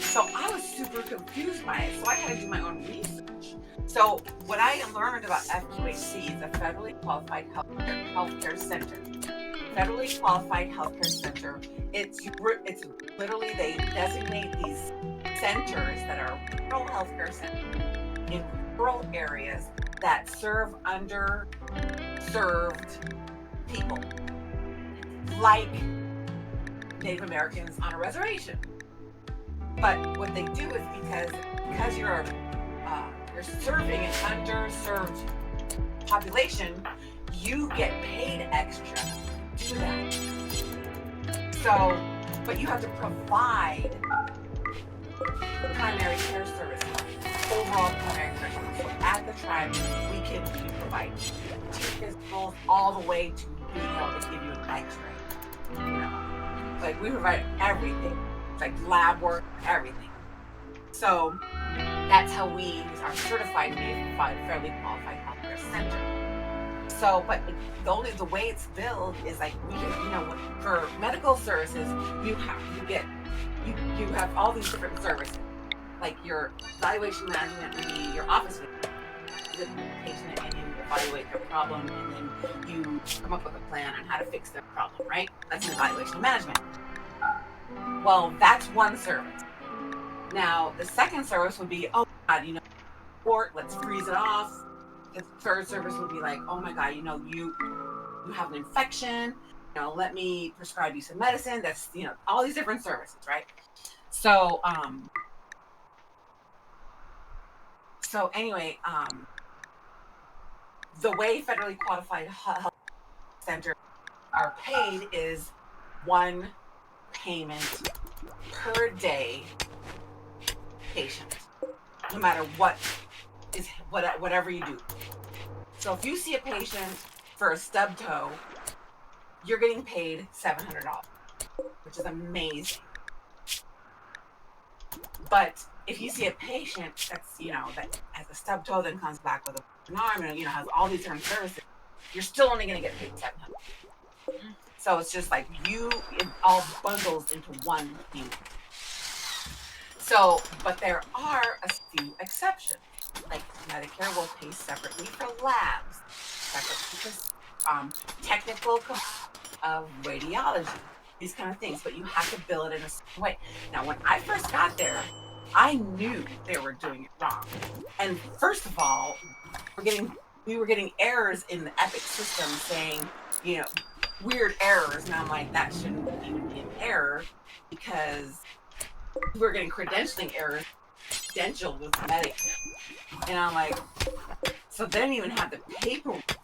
So I was super confused by it. So I had to do my own research. So what I learned about FQHC is a federally qualified healthcare center. Federally qualified healthcare center. It's literally, they designate these centers that are rural healthcare centers in rural areas that serve underserved people, like Native Americans on a reservation. But what they do is because you're serving an underserved population, you get paid extra to do that. So, but you have to provide primary care services, overall primary care services. So at the tribe, we can provide physicals all the way to being able to give you an X-ray. You know, like we provide everything, like lab work, everything. So that's how we are certified to be a fairly qualified healthcare center. So, but the way it's billed is like we, you know, for medical services, you have all these different services. Like your evaluation management would be your office visit the patient and you evaluate their problem, and then you come up with a plan on how to fix their problem. Right? That's an evaluation management. Well, that's one service. Now, the second service would be, oh God, you know, let's freeze it off. The third service would be like, oh my God, you know, you have an infection, you know, let me prescribe you some medicine. That's, you know, all these different services, right? So, anyway, the way federally qualified health centers are paid is one payment per day patient, no matter whatever you do. So if you see a patient for a stub toe, you're getting paid $700, which is amazing. But if you see a patient that's, you know, that has a stub toe, then comes back with an arm, and, you know, has all these different services, you're still only going to get paid $700. So it's just like it all bundles into one payment. So, but there are a few exceptions. Like Medicare will pay separately for labs, separately for technical of radiology, these kind of things. But you have to bill it in a certain way. Now, when I first got there, I knew they were doing it wrong. And first of all, we were getting errors in the Epic system saying, you know, weird errors, and I'm like, that shouldn't even be an error because we're getting credentialing errors credentialed with Medicare. And I'm like, so they didn't even have the paperwork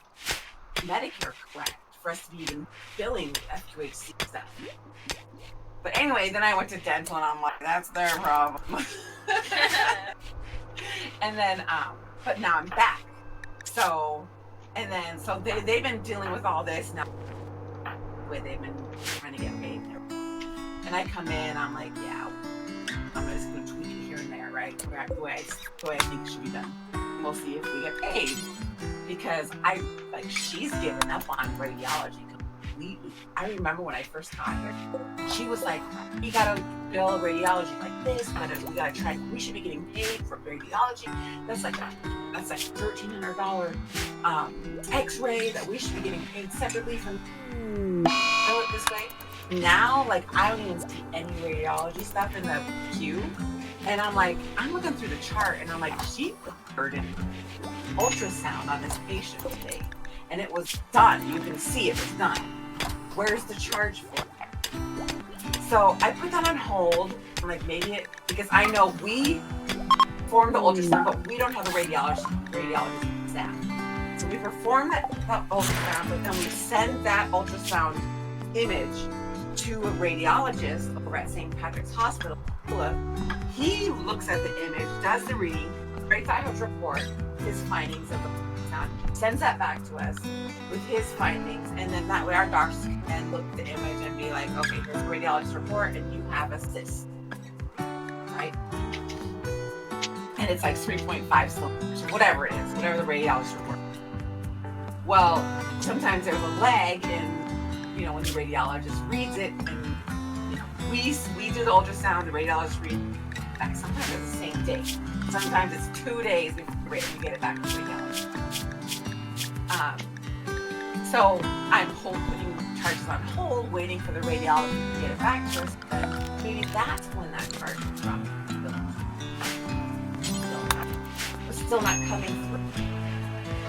Medicare correct for us to be even billing FQHC stuff. But anyway, then I went to dental and I'm like, that's their problem. And then, but now I'm back. So they've been dealing with all this now. The way they've been trying to get paid. And I come in, I'm like, yeah, I'm just going to tweak it here and there, right? The way I think it should be done. We'll see if we get paid. Because she's given up on radiology completely. I remember when I first got here, she was like, we got to bill radiology like this, we got to try, we should be getting paid for radiology. That's like $1,300 X-ray that we should be getting paid separately from. Bill it this way. Now, like, I don't even see any radiology stuff in the queue. And I'm like, I'm looking through the chart and I'm like, she put in ultrasound on this patient today. And it was done. You can see it was done. Where's the charge for it? So I put that on hold. I'm like, because I know we perform the ultrasound, but we don't have a radiologist staff. So we perform that ultrasound, but then we send that ultrasound image to a radiologist over at St. Patrick's Hospital. He looks at the image, does the reading, writes out his report, his findings of the ultrasound, sends that back to us with his findings, and then that way our doctors can look at the image and be like, okay, here's the radiologist report, and you have a cyst, right? And it's like 3.5 centimeters, or whatever it is, whatever the radiologist report. Well, sometimes there's a lag in, you know, when the radiologist reads it, and you know, we do the ultrasound, the radiologist reads it back. Sometimes it's the same day. Sometimes it's 2 days before we get it back to the radiologist. So I'm putting charges on hold, waiting for the radiologist to get it back to us. But maybe that's when that charge was dropped. It was still not coming through.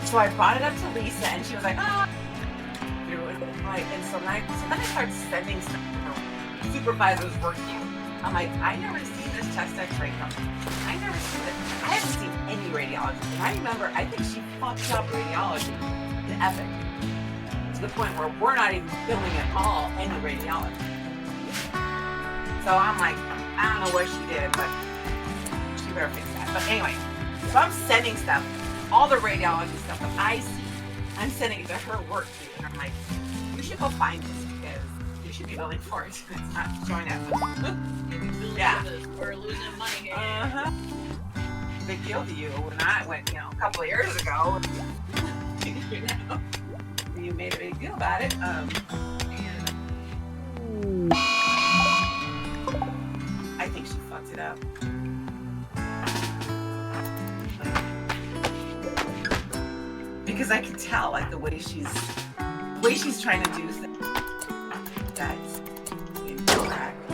So I brought it up to Lisa, and she was like, through it. Like, and so then I started sending stuff to her supervisors working. I'm like, I never seen this chest X-ray come. I never seen it. I haven't seen any radiology. And I remember, I think she fucked up radiology in Epic to the point where we're not even filming at all any radiology. So I'm like, I don't know what she did, but she better fix that. But anyway, so I'm sending stuff, all the radiology stuff that I see, I'm sending it to her work too. And I'm like, you should go find this because you should be billing for it. It's not showing up. Yeah. We're losing money here. Uh-huh. Big deal to you when I went, a couple of years ago. You made a big deal about it. And I think she fucked it up. Because I can tell, like, the way she's trying to do things. That's incorrect.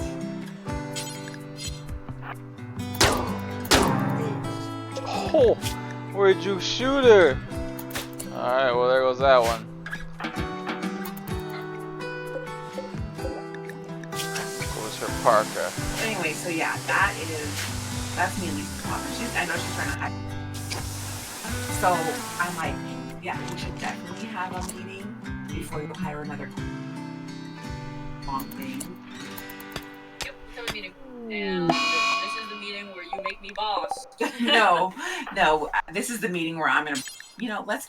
Oh, where'd you shoot her? Alright, well there goes that one. Goes her Parker. Anyway, so yeah, that's me and Lisa's talking. I know she's trying to hide. So I'm like, yeah, we should definitely have a meeting before you hire another long thing. Yep, let's have a meeting. And this is the meeting where you make me boss. No, this is the meeting where I'm gonna, let's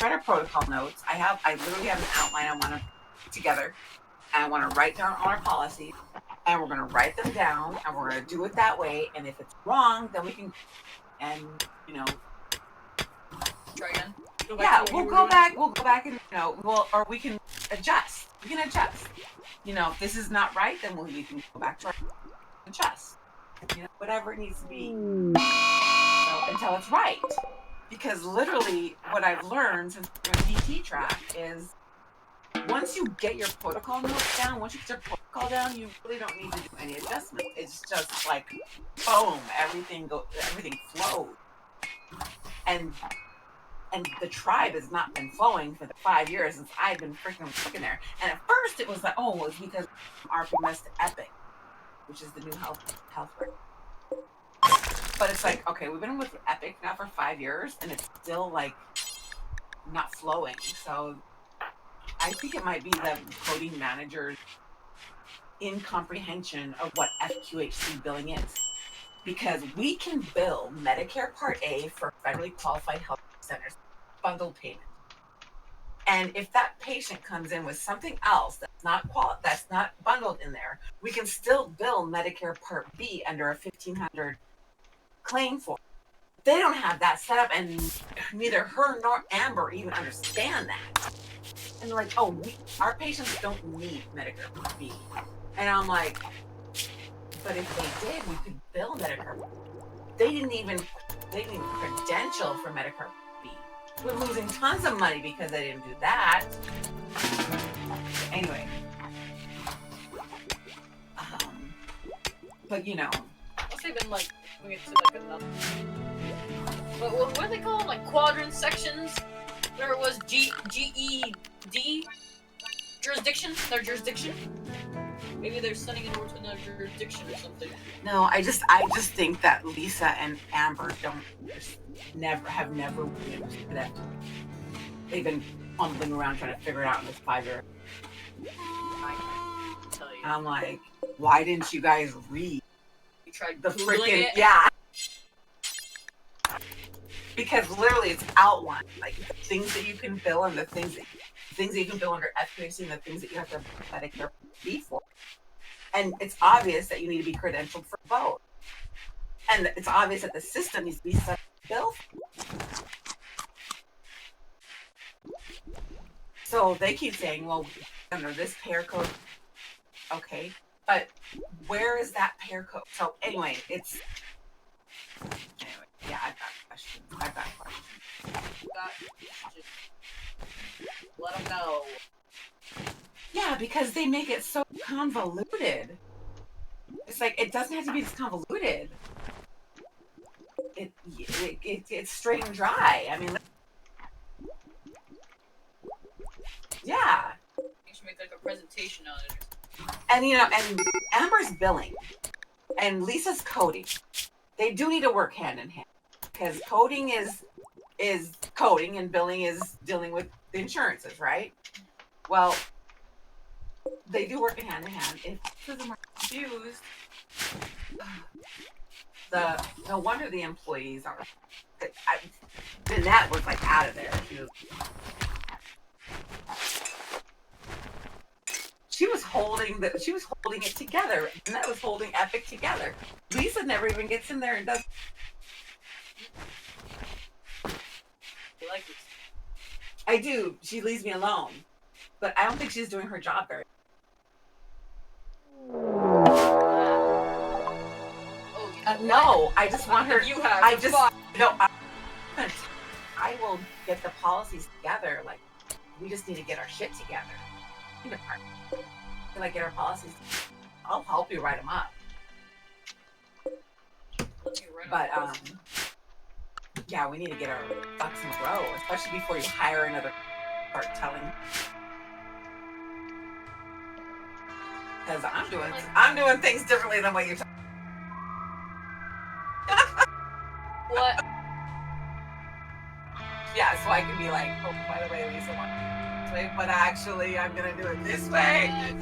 write our protocol notes. I literally have an outline I want to put together, and I want to write down all our policies, and we're gonna write them down, and we're gonna do it that way. And if it's wrong, then we can, Try again. yeah, we'll go back and or we can adjust. We can adjust. If this is not right, then we can go back to our adjust. Whatever it needs to be. Until it's right. Because literally what I've learned since I'm doing DT track is once you get your protocol notes down, once you get your protocol down, you really don't need to do any adjustment. It's just like boom, everything flows. And the tribe has not been flowing for the 5 years since I've been freaking working there. And at first it was like, oh, it's because RPMS to Epic, which is the new health record. But it's like, okay, we've been with Epic now for 5 years, and it's still like not flowing. So I think it might be the coding manager's incomprehension of what FQHC billing is, because we can bill Medicare Part A for federally qualified health centers bundled payment. And if that patient comes in with something else that's not bundled in there, we can still bill Medicare Part B under a $1,500 claim form. They don't have that set up, and neither her nor Amber even understand that. And they're like, oh, our patients don't need Medicare Part B. And I'm like, but if they did, we could bill Medicare. They didn't even credential for Medicare B. We're losing tons of money because they didn't do that. Anyway. But Unless they've been like doing it to like another. What are they called? Like quadrant sections? There it was GED jurisdiction? Their jurisdiction? Maybe they're sending it over to another jurisdiction or something. No, I just think that Lisa and Amber have never really understood that. They've been fumbling around trying to figure it out in this 5 years. I can't tell you. I'm like, why didn't you guys read You tried the Googling freaking it? yeah? Because literally it's outlined, like the things that you can bill and the things that you can bill under FQHC and the things that you have to Medicare B for. And it's obvious that you need to be credentialed for both. And it's obvious that the system needs to be set up to bill. So they keep saying, well, under this payer code, okay, but where is that payer code? So anyway, yeah, I've got questions. Just let them know. Yeah, because they make it so convoluted. It's like, it doesn't have to be this convoluted. It's straight and dry. I mean, yeah. Yeah. You should make like a presentation on it. And you know, and Amber's billing and Lisa's coding. They do need to work hand in hand because coding is coding and billing is dealing with the insurances, right? Well, they do work hand in hand. If both of them are confused, no wonder the employees are. Jeanette was like out of there. She was holding it together. Jeanette was holding Epic together. Lisa never even gets in there and does. You like this? I do. She leaves me alone, but I don't think she's doing her job very. No, I just want her. You have. I just no. I will get the policies together. Like, we just need to get our shit together. Like, get our policies. I'll help you write them up. But yeah, we need to get our ducks in a row, especially before you hire another. Start telling. Because I'm doing things differently than what you're talking. What? Yeah, so I can be like, oh, by the way, Lisa, this way, but actually, I'm gonna do it this way. I'm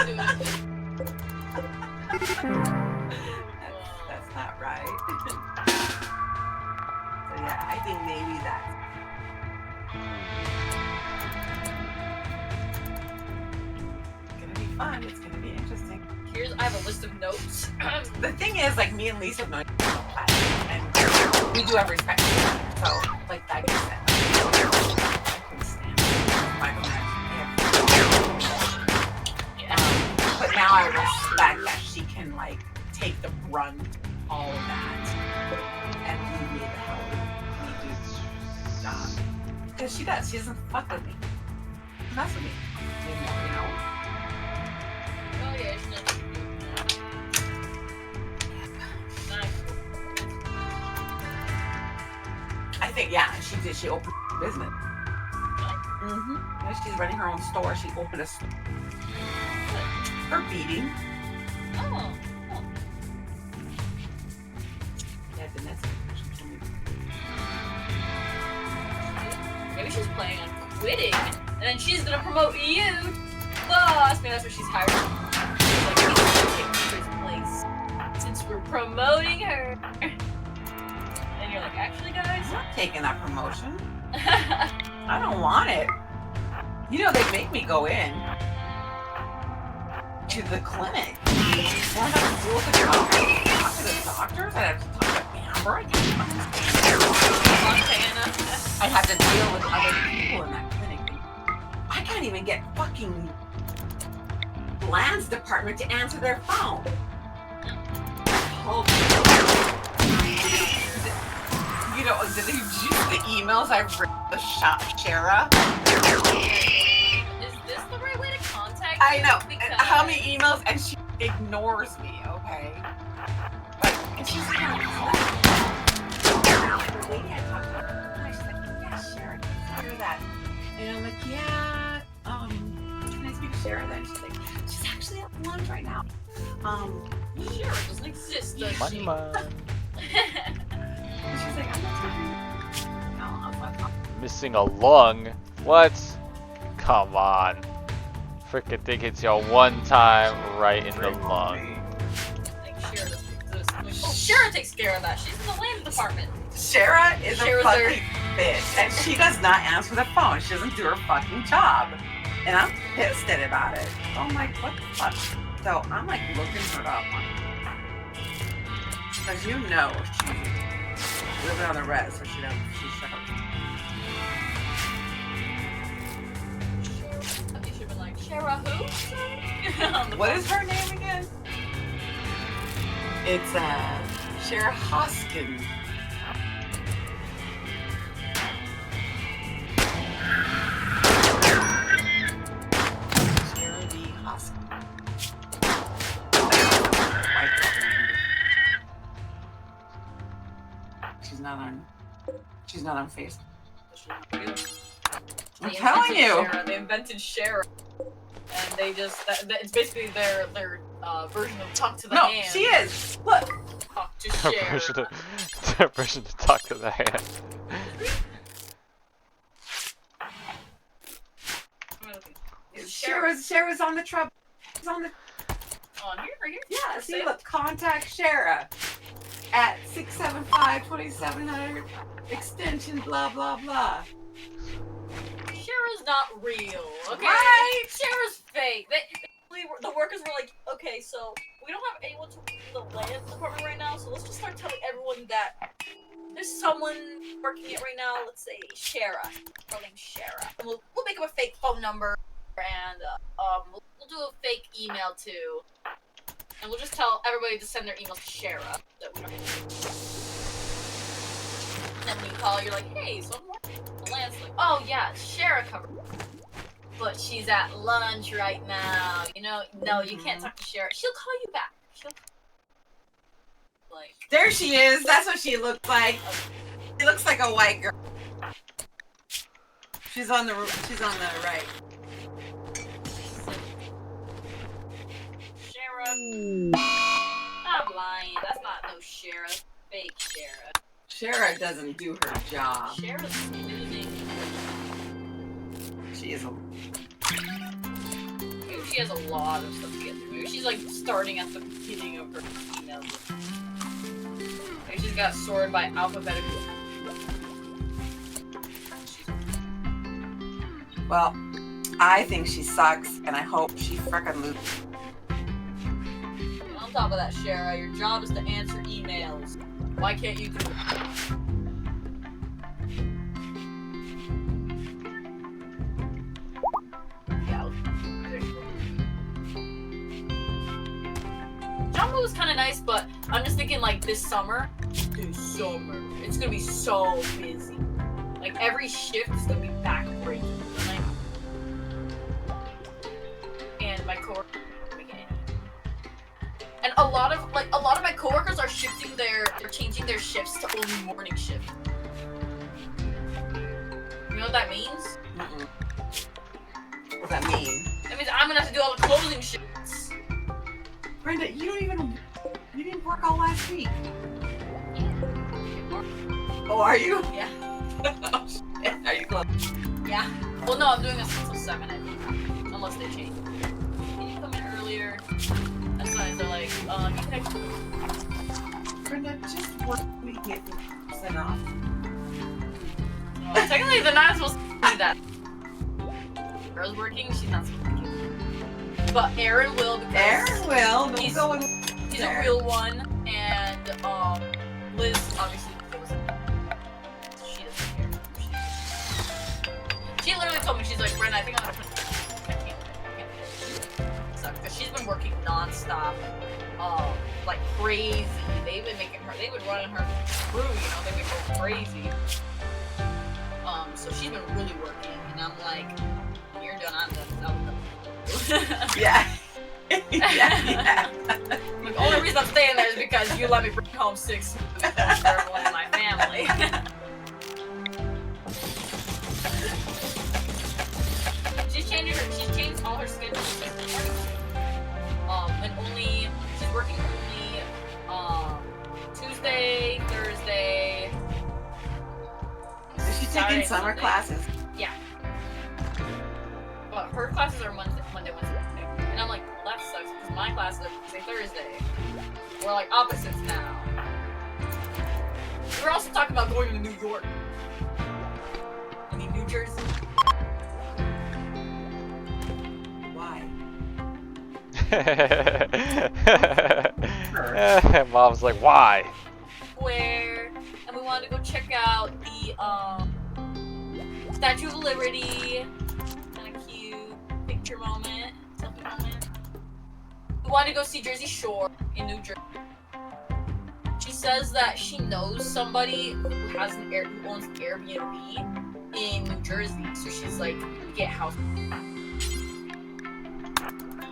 doing it. That's not right. So yeah, I think maybe that's. It's gonna be fun. It's gonna be interesting. I have a list of notes. The thing is, like, me and Lisa have known each other, and we do have respect for each other. So, like, that gets that. I can stand it. But now I respect that she can, like, take the brunt of all of that and leave me the hell with me do the job. Because she does. She doesn't fuck with me. She mess with me. You know? Oh yeah, it's not. I think, yeah, she did. She opened a business. Yeah, she's running her own store. She opened a store. Her beating. Oh. Yeah, the next Maybe she's planning on quitting, and then she's gonna promote you, boss. Maybe that's what she's hired. She's like, he's gonna take Peter's place since we're promoting her. And you're like, actually, guys, I'm not taking that promotion. I don't want it. You know, they make me go in to the clinic. And I have to deal with the doctors. Talk to the doctors. I have to talk to Amber. I have to deal with other people in that clinic. I can't even get fucking Land's department to answer their phone. You know, did you see the emails I've written to Shara? Is this the right way to contact I you? know. Because How many emails? And she ignores me, okay? And she's kind of the lady I talked to, she's like, yeah, Shara, can you hear that? And I'm like, yeah, can I speak to Shara then? She's like, she's actually at lunch right now. Shara doesn't exist, does Money she? man. And she's like, I'm not talking. No, I'm not. Missing a lung? What? Come on. Frickin' think it's your one time right in the lung. Like, Shara doesn't exist. Like, oh, Shara takes care of that. She's in the land department. Shara is a Shara's fucking bitch, and she does not answer the phone. She doesn't do her fucking job, and I'm pissed at about it. So I'm like, what the fuck? So I'm like looking her up, because you know she's living on the res, so she doesn't. She's shut up. You should have been like, Shara who? What is her name again? It's Shara Hoskins. Shara D. Hoskins. She's not on Facebook. I'm They telling invented you. Shara. They invented Shara. And they just, it's basically their version of talk to the No, hand. she is. Look. Talk to Their Shara. version to talk to the hand. Shara's on the trouble. She's on the. On here, right here? Yeah, see, look. Contact Shara at 675-2700 extension blah blah blah. Shara's not real, okay? Right? Shara's fake. The workers were like, okay, so we don't have anyone to work in the land department right now, so let's just start telling everyone that there's someone working it right now. Let's say Shara. Her name's Shara. And we'll make up a fake phone number, and we'll do a fake email too, and we'll just tell everybody to send their emails to Shara. So we don't and then when you call, you're like, hey, so I'm working on the land. It's like, oh yeah, Shara covered. But she's at lunch right now. You know, no, you can't talk to Shara. She'll call you back. Like, There she is. That's what she looks like. She looks like a white girl. She's on the right. Shara. I'm lying. That's not no Shara. Fake Shara. Shara doesn't do her job. Shara's losing. She is a. Maybe she has a lot of stuff to get through. Maybe she's like starting at the beginning of her email. Maybe she's got sorted by alphabetical. Well, I think she sucks, and I hope she frickin' loses. On top of that, Shara, your job is to answer emails. Why can't you do it? Yeah. Jumbo was kind of nice, but I'm just thinking like this summer, it's gonna be so busy. Like every shift is gonna be backbreaking. And my coworkers don't make it any. And a lot of my coworkers are they're changing their shifts to only morning shift. You know what that means? What does that mean? That means I'm gonna have to do all the closing shifts. Brenda, you didn't work all last week. Oh, are you? Yeah. Oh, shit. Are you close? Yeah. Well, no, I'm doing a 6 till 7, I think. Unless they change. Can you come in earlier? And sometimes they're like, you can actually... Brenda, just 1 week get 50% off. Well, technically, they're not supposed to do that. Girl's working, she's not supposed to do that. But Aaron will, because... Aaron will. He's going a real one, and, Liz, obviously, she doesn't care. She literally told me, she's like, Brenda, I think I'm gonna put... I can't. Because she's been working non-stop, like crazy. They've been running her through, you know, they've been going crazy. So she's been really working, and I'm like, you're done, I'm done. Yeah. yeah. Like, the only reason I'm staying there is because you let me bring home 6 food for everyone in my family. She's changed all her schedules. And she's working only, Tuesday, Thursday. Is she Saturday, taking summer Sunday. classes? Yeah. But her classes are Monday, Wednesday. And I'm like, well, that sucks because my classes are Tuesday, Thursday. We're like opposites now. We're also talking about going to New York. I mean, New Jersey. Why? Mom's like, why? Where? And we wanted to go check out the Statue of Liberty. Kind of cute picture moment, selfie moment. We wanted to go see Jersey Shore in New Jersey. She says that she knows somebody who owns an Airbnb in New Jersey, so she's like, get house.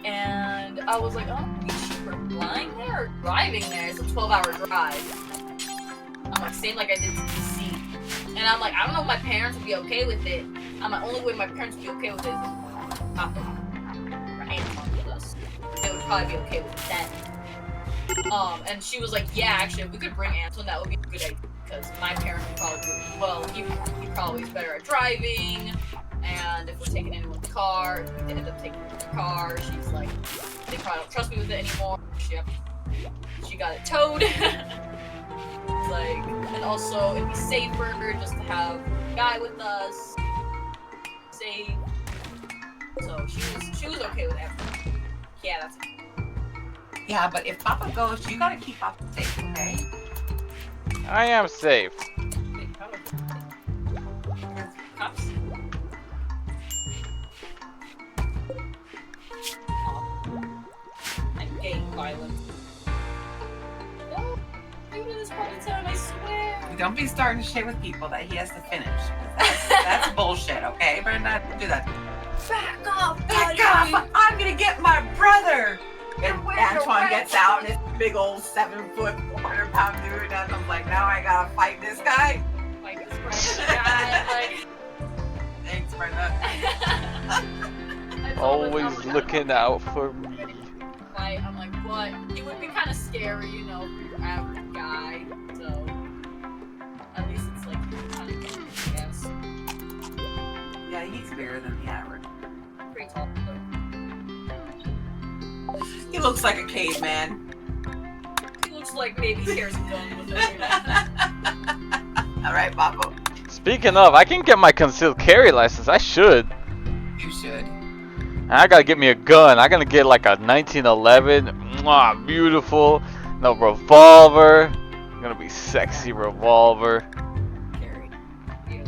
And I was like, oh, is she flying there or driving there? It's a 12-hour drive. I'm like, same like I did to DC. And I'm like, I don't know if my parents would be okay with it. I'm like, only way my parents would be okay with it is if Papa or Antoine with us. They would probably be okay with that. And she was like, yeah, actually, if we could bring Antoine, that would be a good idea. Because my parents would probably, well, he probably is better at driving. And if we're taking anyone's car, if we end up taking their car, she's like, they probably don't trust me with it anymore. She got it towed. Like, and also it'd be safer just to have a guy with us. Safe. So she was okay with everything. Yeah, that's it. Yeah, but if Papa goes, you gotta keep Papa safe, okay? I am safe. Wait, how do I- Cops? And gang violence. No, due to this part of town, I swear. Don't be starting shit with people that he has to finish. That's bullshit, okay? Better not do that. Back off, Back buddy. off! I'm gonna get my brother! And Where's your Antoine friend? gets out and this big old 7-foot, 400-pound dude, and I'm like, now I gotta fight this guy? Like this Brandon guy, like. Thanks, Brenda. I told Always him, I'm like, looking out for me. Fight. I'm like, what? It would be kind of scary, you know, for your average guy. So at least it's like kind of good, I guess. Yeah, he's bigger than the average. Pretty tall though. He looks like a caveman. He looks like maybe he carries a gun with him. Alright, Papa. Speaking of, I can get my concealed carry license. I should. You should. I gotta get me a gun. I gotta get like a 1911. Mwah, beautiful. No revolver. Gonna be sexy revolver. Carry. Yeah.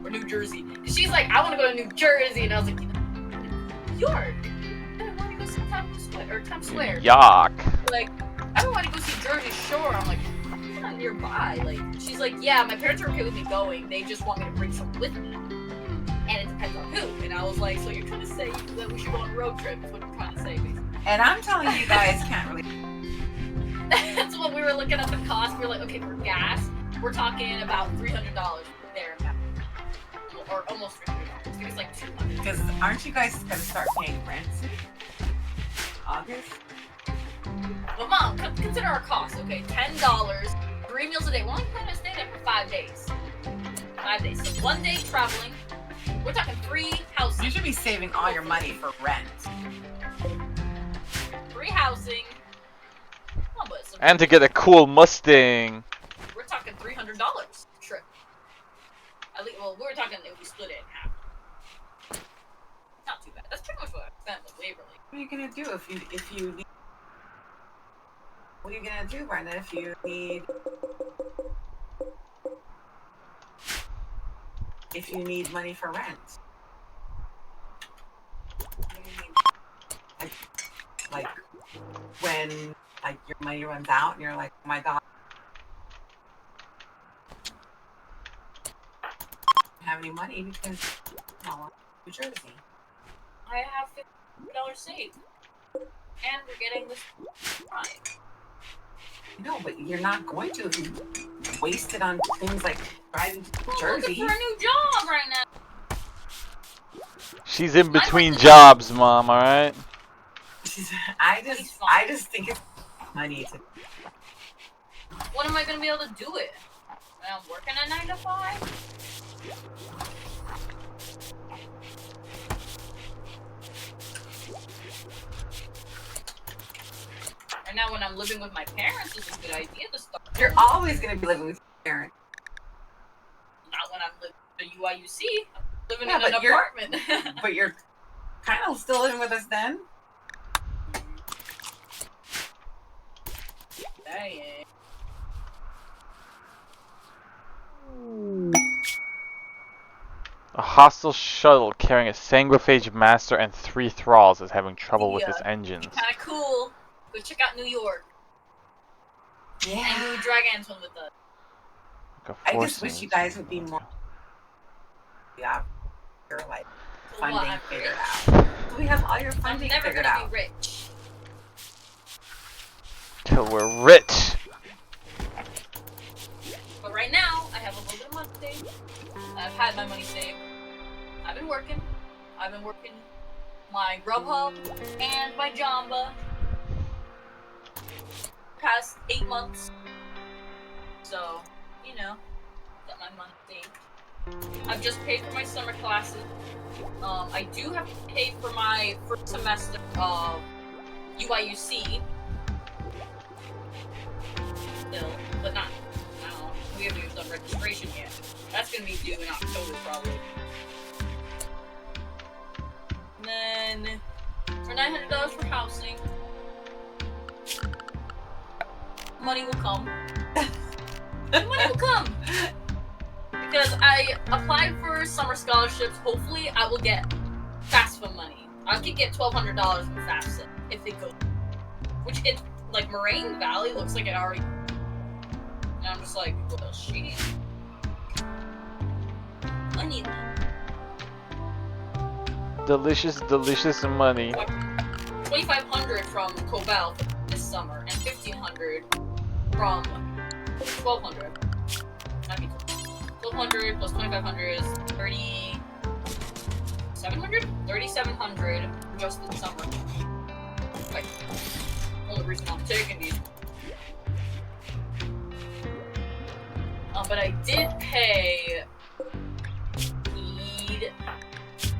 Or New Jersey. She's like, I want to go to New Jersey, and I was like, New York. I want to go see Times Square. Yuck. Like, I don't want to go see Jersey Shore. I'm like, it's not nearby. Like, she's like, yeah, my parents are okay with me going. They just want me to bring someone with me. And it depends on who. And I was like, so you're trying to say that we should go on a road trip is what I'm trying to say, basically. And I'm telling you guys can't really. That's when we were looking at the cost. We were like, okay, for gas, we're talking about $300 there and back. Or almost $300. I think it's like $200. Because aren't you guys gonna start paying rent soon? August? But mom, consider our cost, okay? $10, 3 meals a day. We're only planning to stay there for 5 days. 5 days. So 1 day traveling. We're talking 3 houses. You should be saving all your money for rent. 3 housing. Oh, but it's And to get a cool Mustang. we're talking $300 trip. At least, well, we were talking if we split it in half. Not too bad. That's pretty much what I spent with Waverly. What are you gonna do if you need? What are you gonna do, Brenda, if you need money for rent? What do you mean? Like when like your money runs out and you're like, oh my god, I don't have any money because no, New Jersey. I have $50 saved. And we're getting this right. No, but you're not going to if you waste it on things like driving to New Jersey. I'm looking for a new job right now. She's in between jobs, Mom, alright? I just think it's money to. When am I gonna be able to do it? When I'm working a 9 to 5? And now when I'm living with my parents, it's a good idea to start. You're always going to be living with your parents. Not when I'm living in the UIUC. I'm living Yeah, in an but you're- apartment. But you're kind of still living with us then. Dang. A hostile shuttle carrying a sanguiphage master and 3 thralls is having trouble with its engines. Kind of cool. Go check out New York. And we would drag Antoine with us. Like a I force just wish you engine. guys would be more. Yeah, you're like So funding what, I'm figured rich? out. So we have all your I'm funding never figured gonna out. be rich. Till we're rich. But right now, I've had my money saved. I've been working. I've been working my Grubhub and my Jamba past 8 months. So, you know, got my money saved. I've just paid for my summer classes. I do have to pay for my first semester of UIUC. Still, but not. I don't know. We haven't even done registration yet. That's gonna be due in October probably. And then for $900 for housing, money will come. Money will come because I applied for summer scholarships. Hopefully, I will get FAFSA money. I could get $1,200 in FAFSA if it goes. Which it like Moraine Valley looks like it already. And I'm just like, well, shit. I need that. Delicious, delicious money. 2,500 from Cobalt this summer, and 1,500 from 1,200. That'd be 1,200 plus 2,500 is 3,700. 3,700 just this summer. Like, only reason I'm taking these. But I did pay.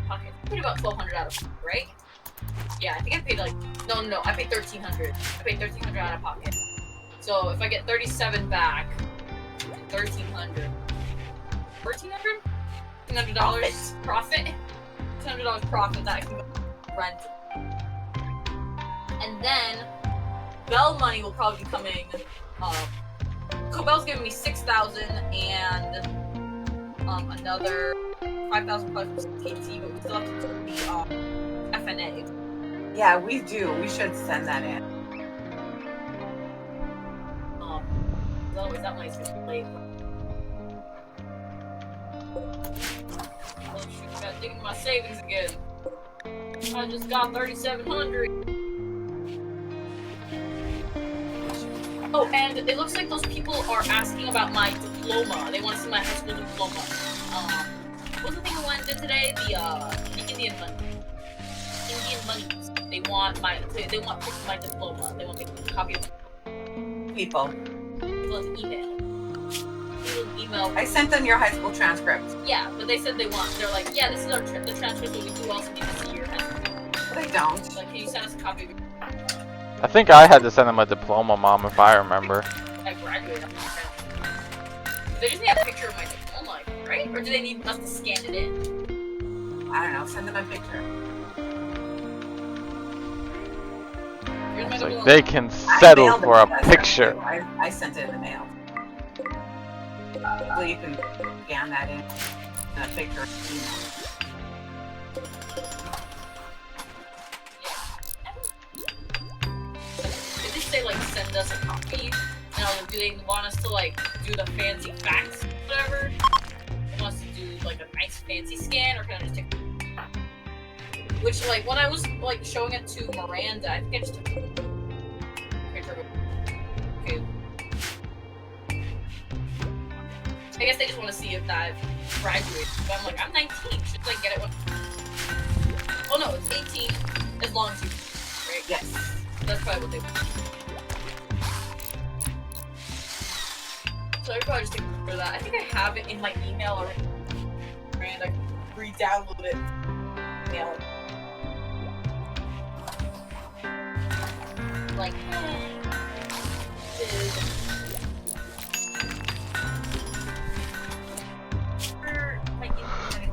Pocket. I paid about 1,200 out of pocket, right? Yeah, I think I paid like no, I paid 1,300. I paid 1,300 out of pocket. So if I get 37 back, 1,300. $1,300 profit. $1,300 profit that I can rent. And then Bell money will probably be coming. Cobell's giving me 6,000 and another 5,000 plus TNT, but we still have to do the FNA. Yeah, we do. We should send that in. Otherwise that money's gonna be late. Oh shoot, I gotta dig into my savings again. I just got 3,700. Oh, and it looks like those people are asking about my diploma. They want to see my high school diploma. What's the thing I went to today? The Indian money. Indian monies. They want proof of my diploma. They want me to copy of People. people's email. Email. I sent them your high school transcript. Yeah, but they said they're like, yeah, this is the transcript, but we do also need to see your high school. They don't. Like, can you send us a copy of your I think I had to send him a diploma, Mom, if I remember. I graduated. They just need a picture of my diploma, right? Or do they need us to scan it in? I don't know. Send them a picture. Here's my It's like diploma. they can settle mailed for it a because picture. I sent it in the mail. Well, you can scan that in a picture of the email. They just say like send us a copy. Now, do they want us to like do the fancy fax, whatever? They want us to do like a nice fancy scan, or can I just take? Which like when I was like showing it to Miranda, I think I just took a picture of it. Okay. I guess they just want to see if that graduated. But I'm like, I'm 19. Should like get it when? Oh no, it's 18 as long as you, right? Yes. That's probably what they want. So I probably just take a picture of that. I think I have it in my email already. And I can re-download it. Mail it. Like,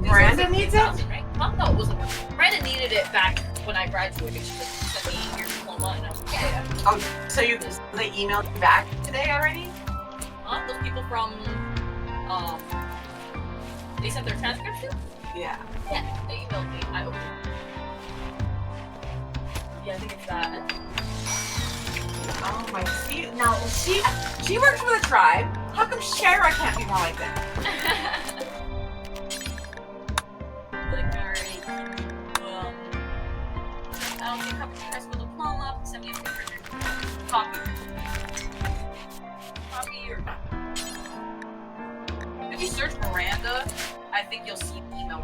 Miranda needs it? Right? Oh, no, it wasn't. Miranda needed it back when I graduated. She just sent me your diploma, and I was like, yeah. Oh, so they emailed you back today already? Those people from, they sent their transcripts to? Yeah. Yeah, they emailed me. I opened it. Yeah, I think it's that. Oh my, now she works for the tribe. How come Shara can't be more like that? Like, alright, I don't think copy of high school diploma. Send me a picture. Copy or if you search Miranda I think you'll see an email.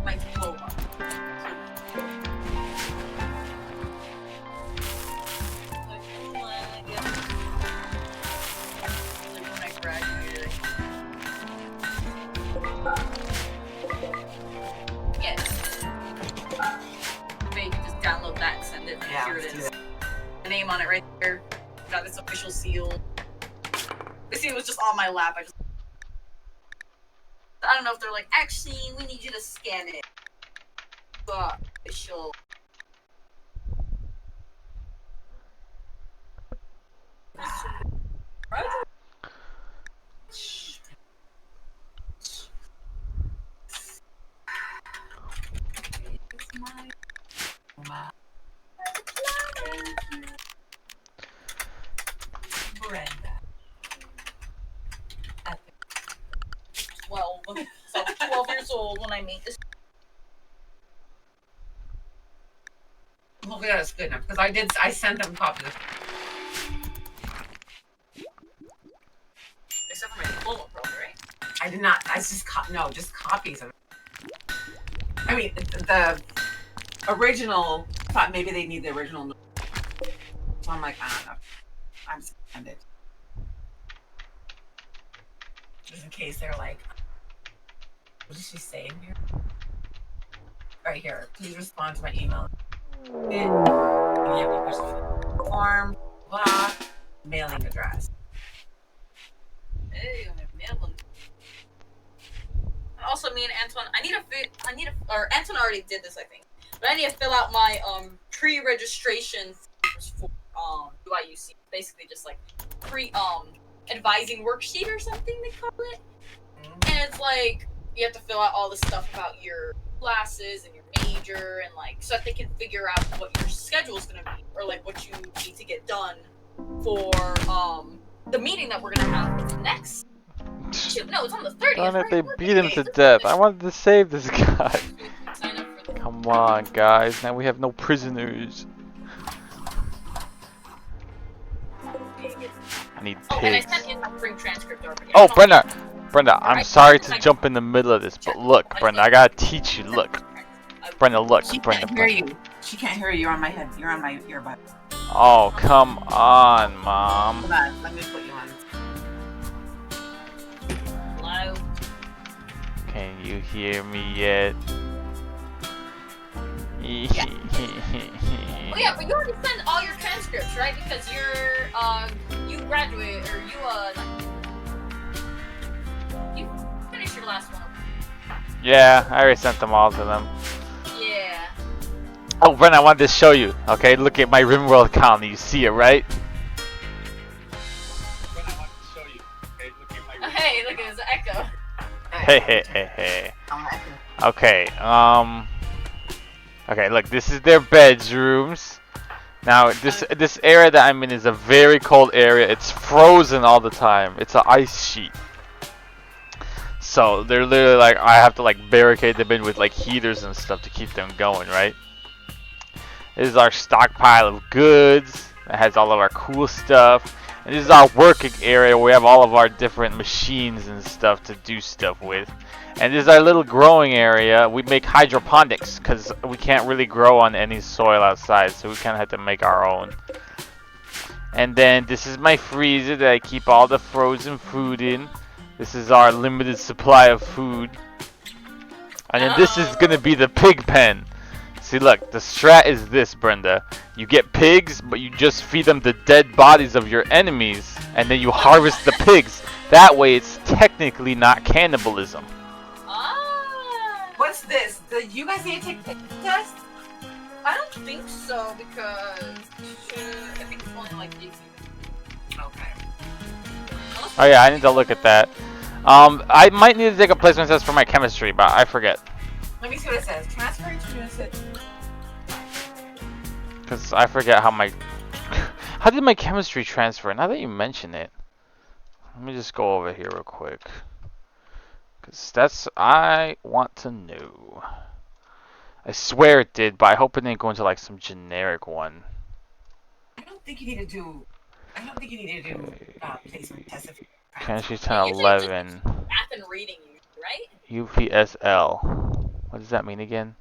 My diploma. When I graduated. Yes. Maybe you can just download that and send it. Yeah, Here it let's do is. The name on it right there. Got this official seal. This seal was just on my lap. I don't know if they're like, actually, we need you to scan it. Official. Brenda. 12. So 12 years old when I made this. Hopefully that's good enough because I sent them copies. Except for my diploma, probably, right? I did not. I just just copies of it. I mean, the original. I thought maybe they need the original. So I'm like, I don't know. I'm just gonna send it. Just in case they're like, what did she say in here? Right here. Please respond to my email. Form, blah, mailing address. Hey, I'm mailing. Also, me and Antoine, or Antoine already did this, I think. But I need to fill out my pre-registration for UIUC. Basically, just like advising worksheet or something they call it. And it's like you have to fill out all the stuff about your classes and your major and like so that they can figure out what your schedule is gonna be or like what you need to get done for the meeting that we're gonna have next. Shoot, no, it's on the 30th. Darn it, right? they beat him to death. I wanted to save this guy. Come on, guys. Now we have no prisoners. I need Oh, and I pigs. sent in my spring transcript already. Oh, Brenda, I'm sorry to jump in the middle of this, but look, Brenda, I gotta teach you. Look, Brenda, look, She Brenda. can't hear you. She can't hear you. You're on my head. You're on my earbud. Oh, come on, Mom. Hold on. Let me put you on. Hello. Can you hear me yet? Oh yeah, but you already sent all your transcripts, right? Because you graduated or you finished your last one. Yeah, I already sent them all to them. Yeah. Oh, Brenda, I wanted to show you. Okay, look at my Rimworld account. You see it, right? Brenda, I want to show you. Okay, look at my. Oh, hey, look at his echo. Hey. Okay, okay, look, this is their bedrooms. Now, this area that I'm in is a very cold area. It's frozen all the time. It's an ice sheet. So they're literally like, I have to like barricade them in with like heaters and stuff to keep them going, right? This is our stockpile of goods. It has all of our cool stuff. And this is our working area where we have all of our different machines and stuff to do stuff with. And this is our little growing area. We make hydroponics because we can't really grow on any soil outside, so we kind of have to make our own. And then this is my freezer that I keep all the frozen food in. This is our limited supply of food. And then this is going to be the pig pen. See, look, the strat is this, Brenda. You get pigs, but you just feed them the dead bodies of your enemies, and then you harvest the pigs. That way, it's technically not cannibalism. What's this? Do you guys need to take the test? I don't think so because I think it's only like 18. Okay. Oh yeah, I need to look at that. I might need to take a placement test for my chemistry, but I forget. Let me see what it says. Transfer to unit. Because I forget how my... How did my chemistry transfer? Now that you mention it. Let me just go over here real quick. Because that's... I want to know. I swear it did, but I hope it didn't go into like some generic one. I don't think you need to do... I don't think you need to do placement tests if you're Chemistry transferring. 10, Usually it's just 11. math and reading, right? UPSL. What does that mean again?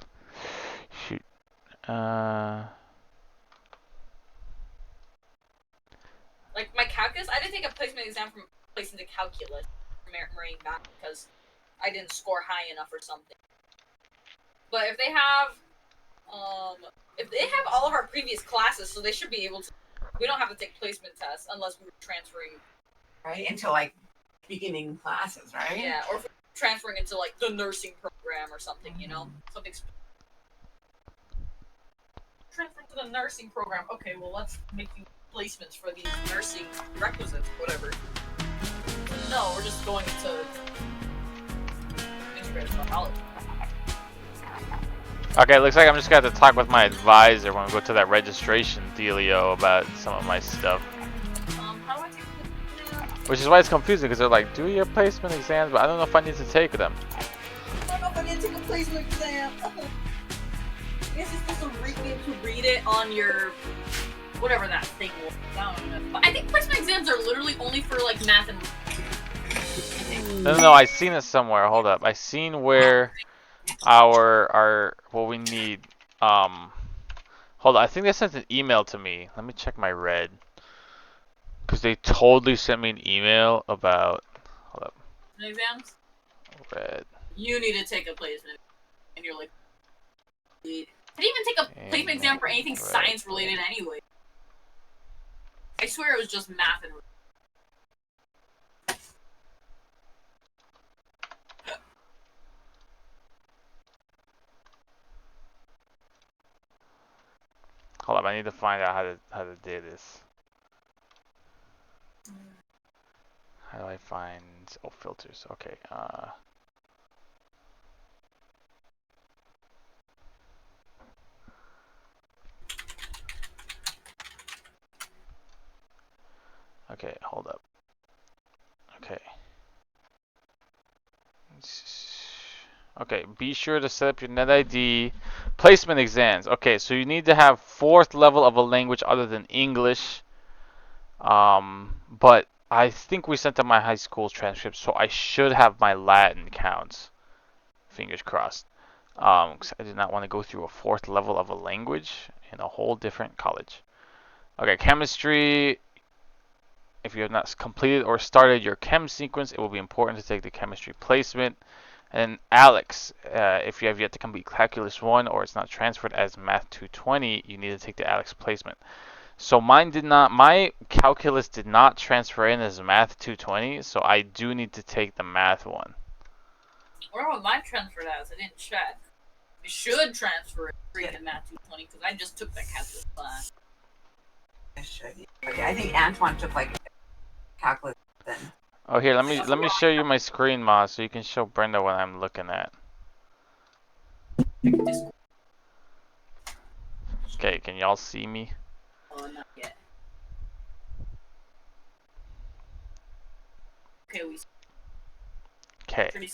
Shoot. Like my calculus, I didn't take a placement exam from place into calculus for marine math because I didn't score high enough or something. But if they have all of our previous classes, so they should be able to. We don't have to take placement tests unless we were transferring. Right? Into like beginning classes, right? Yeah, or if we're transferring into like the nursing program or something, you know, something. Transferring to the nursing program. Okay, well let's make you placements for these nursing requisites, whatever. No, we're just going to integrated college. Okay, looks like I'm just gonna have to talk with my advisor when we go to that registration dealio about some of my stuff. How do I take this? Which is why it's confusing, because they're like, do your placement exams, but I don't know if I need to take them. I don't know if I need to take a placement exam. I guess you're supposed to be able to read it on your whatever that thing was. I don't know. But I think placement exams are literally only for like math and. No, I seen it somewhere. Hold up, I seen where our what we need. Hold on, I think they sent an email to me. Let me check my red, because they totally sent me an email about. Hold up. Exams. Red. You need to take a placement, and you're like, can you even take a placement exam for anything science related anyway? I swear it was just math and. Hold up, I need to find out how to do this. How do I find filters? Okay. Okay, hold up. Okay. Okay, be sure to set up your NetID placement exams. Okay, so you need to have 4th level of a language other than English. But I think we sent them my high school transcript, so I should have my Latin counts. Fingers crossed. 'Cause I did not want to go through a 4th level of a language in a whole different college. Okay, chemistry. If you have not completed or started your chem sequence, it will be important to take the chemistry placement. And Alex, if you have yet to complete Calculus 1 or it's not transferred as Math 220, you need to take the Alex placement. So mine did not, my Calculus did not transfer in as Math 220, so I do need to take the Math one. I wonder what mine transferred as. I didn't check. It should transfer it in Math 220 because I just took that calculus class. Okay, I think Antoine took like calculus then. Oh, here, let me show you my screen, Ma, so you can show Brenda what I'm looking at. Okay, can y'all see me? Oh, not yet. Okay, Okay. pretty.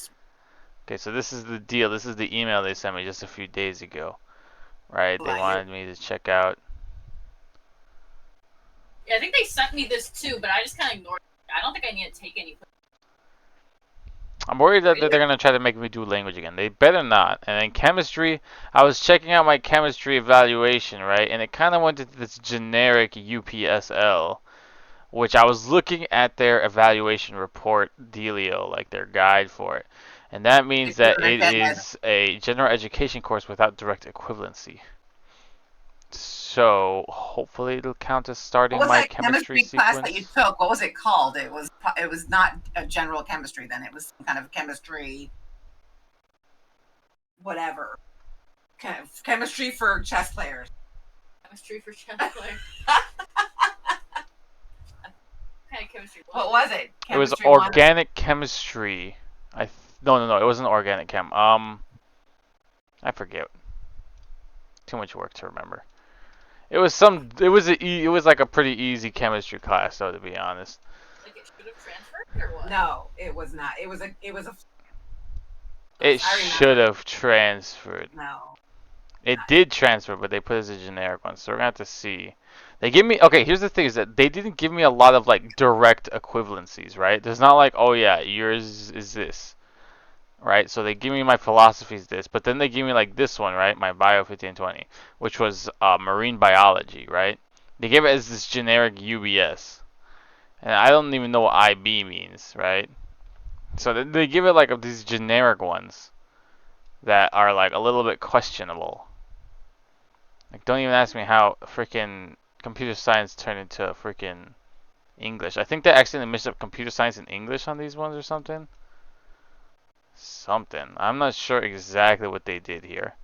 Okay, so this is the deal. This is the email they sent me just a few days ago. Right? They wanted me to check out. Yeah, I think they sent me this too, but I just kind of ignored it. I don't think I need to take any. I'm worried that they're going to try to make me do language again. They better not. And then chemistry, I was checking out my chemistry evaluation, right? And it kind of went to this generic UPSL, which I was looking at their evaluation report dealio, like their guide for it. And that means that it is a general education course without direct equivalency. So hopefully it'll count as starting my chemistry class sequence. that you took? What was it called? It was not a general chemistry then. It was some kind of chemistry, whatever. Kind of chemistry for chess players. Chemistry for chess players. Kind of chemistry. What was it? It was Chemistry organic chemistry. No, it wasn't organic chem. I forget. Too much work to remember. It was like a pretty easy chemistry class, though, to be honest. Like it should have transferred or what? No, it was not. It was a. It should have transferred. No. It did transfer, but they put it as a generic one, so we're gonna have to see. They give me, okay, here's the thing, is that they didn't give me a lot of like direct equivalencies, right? There's not like, oh yeah, yours is this, right? So they give me my philosophies this, but then they give me like this one, right? My bio 1520, which was marine biology, right? They gave it as this generic UBS. And I don't even know what IB means, right? So they give it like these generic ones that are like a little bit questionable. Like, don't even ask me how freaking computer science turned into freaking English. I think they accidentally mixed up computer science and English on these ones or something. I'm not sure exactly what they did here,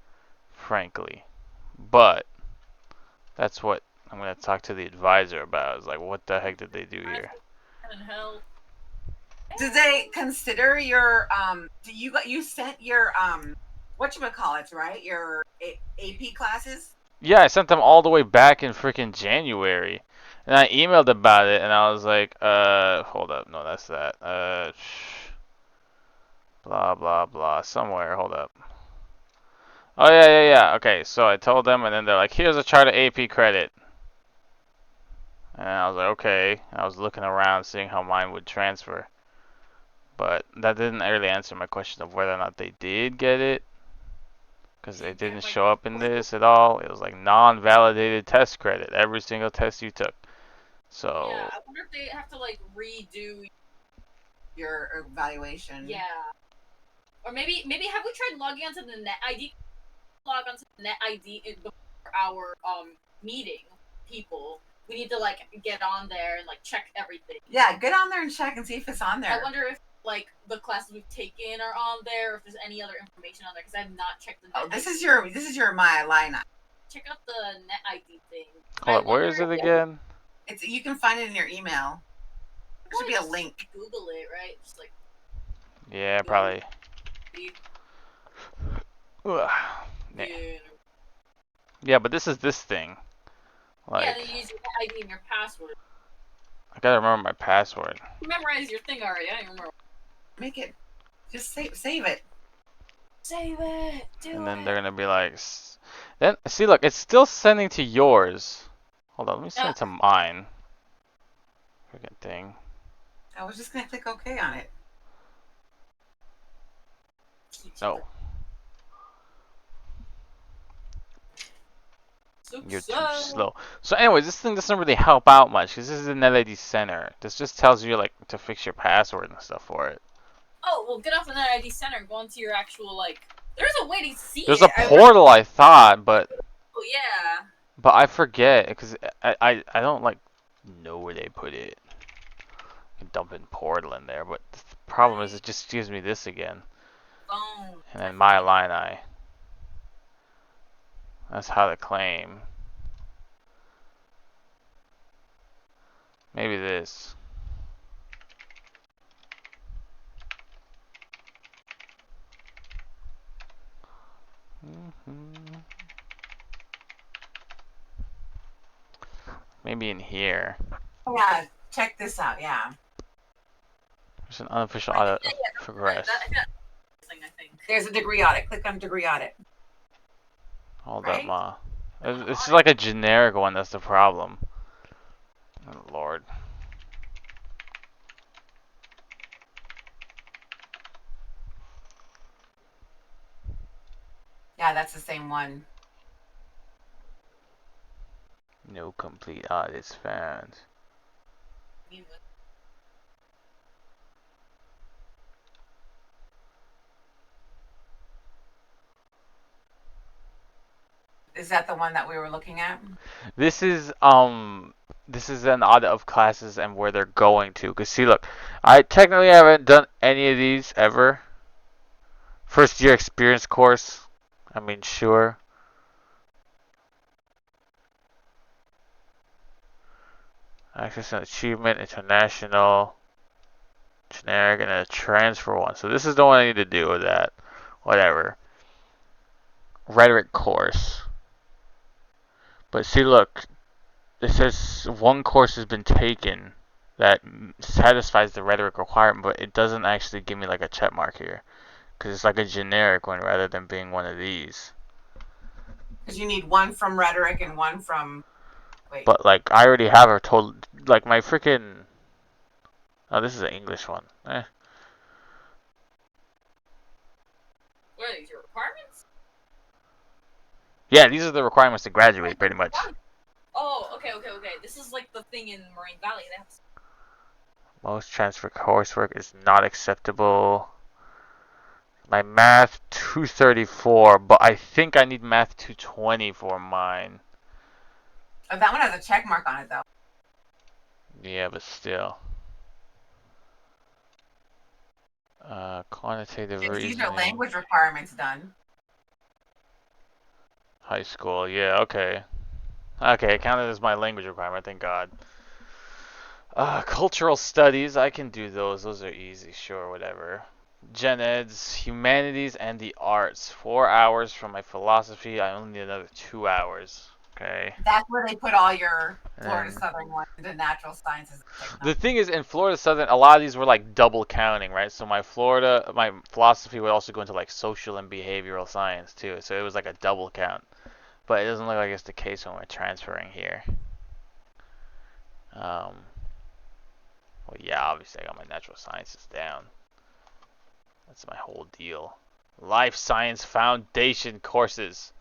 frankly. But that's what I'm gonna talk to the advisor about. Is like, what the heck did they do here? And hell. Did they consider your do you sent your whatchamacallits, right? Your AP classes? Yeah, I sent them all the way back in freaking January. And I emailed about it and I was like, hold up, no, that's that. Blah blah blah. Somewhere, hold up. Oh yeah. Okay, so I told them and then they're like, here's a chart of AP credit. And I was like, okay. I was looking around seeing how mine would transfer. But that didn't really answer my question of whether or not they did get it. Because it didn't show up in this at all. It was like non-validated test credit. Every single test you took. So Yeah, I wonder if they have to like redo. Your evaluation. Yeah. Or maybe have we tried logging onto the net ID? Log onto the net ID before our meeting. People, we need to like get on there and like check everything. Yeah, get on there and check and see if it's on there. I wonder if like the classes we've taken are on there, or if there's any other information on there, because I've not checked the net Oh, this ID. is your my line. Check out the net ID thing. hold up, where is it again? It's you can find it in your email. There should be a link. Google it, right? Just like Yeah, probably. Ugh. Nah. Yeah, but this is this thing. Like, yeah, then you use your ID and your password. I gotta remember my password. Memorize your thing already. I don't even remember. Make it. Just save it. Save it. And then they're gonna be like, then see, look, it's still sending to yours. Hold on, let me send it to mine. Freaking thing. I was just gonna click OK on it. No. You're too slow. So anyways, this thing doesn't really help out much because this is a NetID center. This just tells you like to fix your password and stuff for it. Oh, well, get off the NetID center and go into your actual like. There's a way to see. There's a portal, I thought, but. Oh yeah. But I forget because I don't like know where they put it. I can dump in portal in there, but the problem is it just gives me this again. Phone. And then my Illini. That's how to claim. Maybe this. Maybe in here. Yeah, check this out. Yeah. There's an unofficial audit of progress. There's a degree audit. Click on degree audit. Hold Right? up, Ma. It's just like a generic one, that's the problem. Oh, Lord. Yeah, that's the same one. No complete audits found. Is that the one that we were looking at? This is an audit of classes and where they're going to. Cause see, look, I technically haven't done any of these ever. First year experience course. I mean, sure. Access and achievement, international, generic, and a transfer one. So this is the one I need to do with that. Whatever. Rhetoric course. But see, look, it says one course has been taken that satisfies the rhetoric requirement, but it doesn't actually give me like a check mark here. Because it's like a generic one rather than being one of these. Because you need one from rhetoric and one from Wait. But like, I already have her total. Like my freaking. Oh, this is an English one. Eh. What are these, your requirements? Yeah, these are the requirements to graduate, pretty much. Oh, okay. This is like the thing in Moraine Valley. They have... Most transfer coursework is not acceptable. My math 234, but I think I need math 220 for mine. Oh, that one has a check mark on it though. Yeah, but still. Quantitative These reasoning. are language requirements done. High school, yeah, okay. Okay, it counted as my language requirement, thank God. Cultural studies, I can do those. Those are easy, sure, whatever. Gen Eds, humanities, and the arts. 4 hours for my philosophy. I only need another 2 hours. Okay. That's where they put all your Florida And Southern ones into natural sciences. the thing is, in Florida Southern, a lot of these were like double counting, right? So my philosophy would also go into like social and behavioral science too. So it was like a double count. But it doesn't look like it's the case when we're transferring here. Well, yeah, obviously I got my natural sciences down. That's my whole deal. Life Science Foundation courses.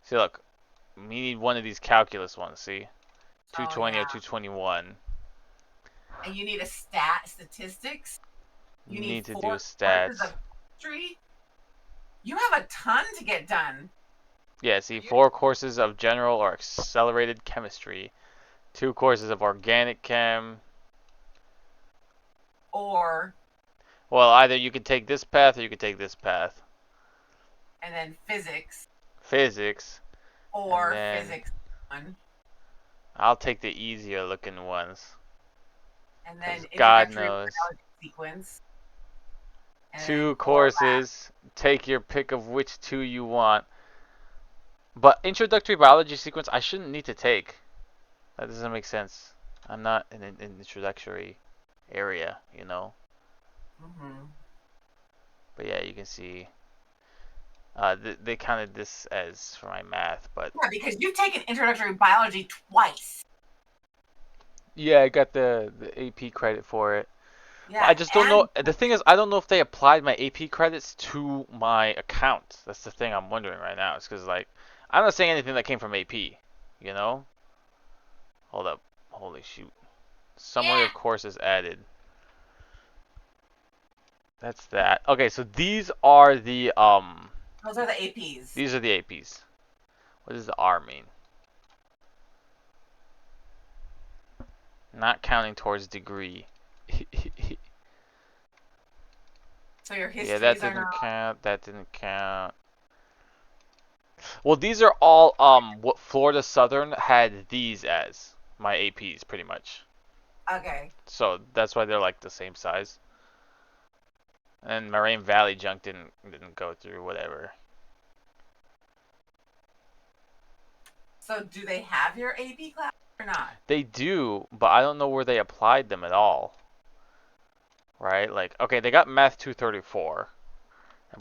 See, look, we need one of these calculus ones, see? 220 or 221. And you need a statistics. You need to 4 do a courses stats. of history. You have a ton to get done. Yeah, see, 4 courses of general or accelerated chemistry. 2 courses of organic chem. Or... Well, either you could take this path or you could take this path. And then physics. Physics. Or physics 1. I'll take the easier looking ones. And then God introductory knows. biology sequence. And 2 courses. Take your pick of which 2 you want. But introductory biology sequence, I shouldn't need to take. That doesn't make sense. I'm not in an introductory area, you know. But yeah, you can see. They counted this as for my math, but yeah, because you've taken introductory biology twice. yeah, I got the AP credit for it. Yeah, I just don't know. The thing is, I don't know if they applied my AP credits to my account. That's the thing I'm wondering right now. It's because like I'm not saying anything that came from AP, you know. Hold up, holy shoot! Summary of courses added. That's that. Okay, so these are the Those are the APs. These are the APs. What does the R mean? Not counting towards degree. So your histories yeah, that are didn't not... count. That didn't count. Well, these are all what Florida Southern had these as my APs, pretty much. Okay. So that's why they're like the same size. And Moraine Valley junk didn't go through, whatever. So do they have your AP class or not? They do, but I don't know where they applied them at all. Right? Like, okay, they got Math 234.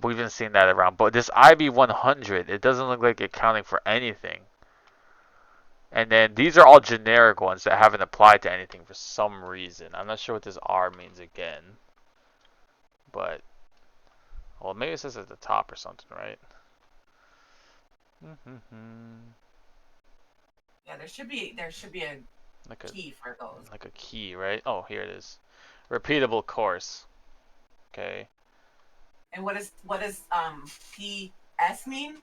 We've been seeing that around. But this IB 100, it doesn't look like it's counting for anything. And then these are all generic ones that haven't applied to anything for some reason. I'm not sure what this R means again. But, well, maybe it says at the top or something, right? Yeah, there should be a like key for those. Like a key, right? Oh, here it is. Repeatable course. Okay. And what does PS mean?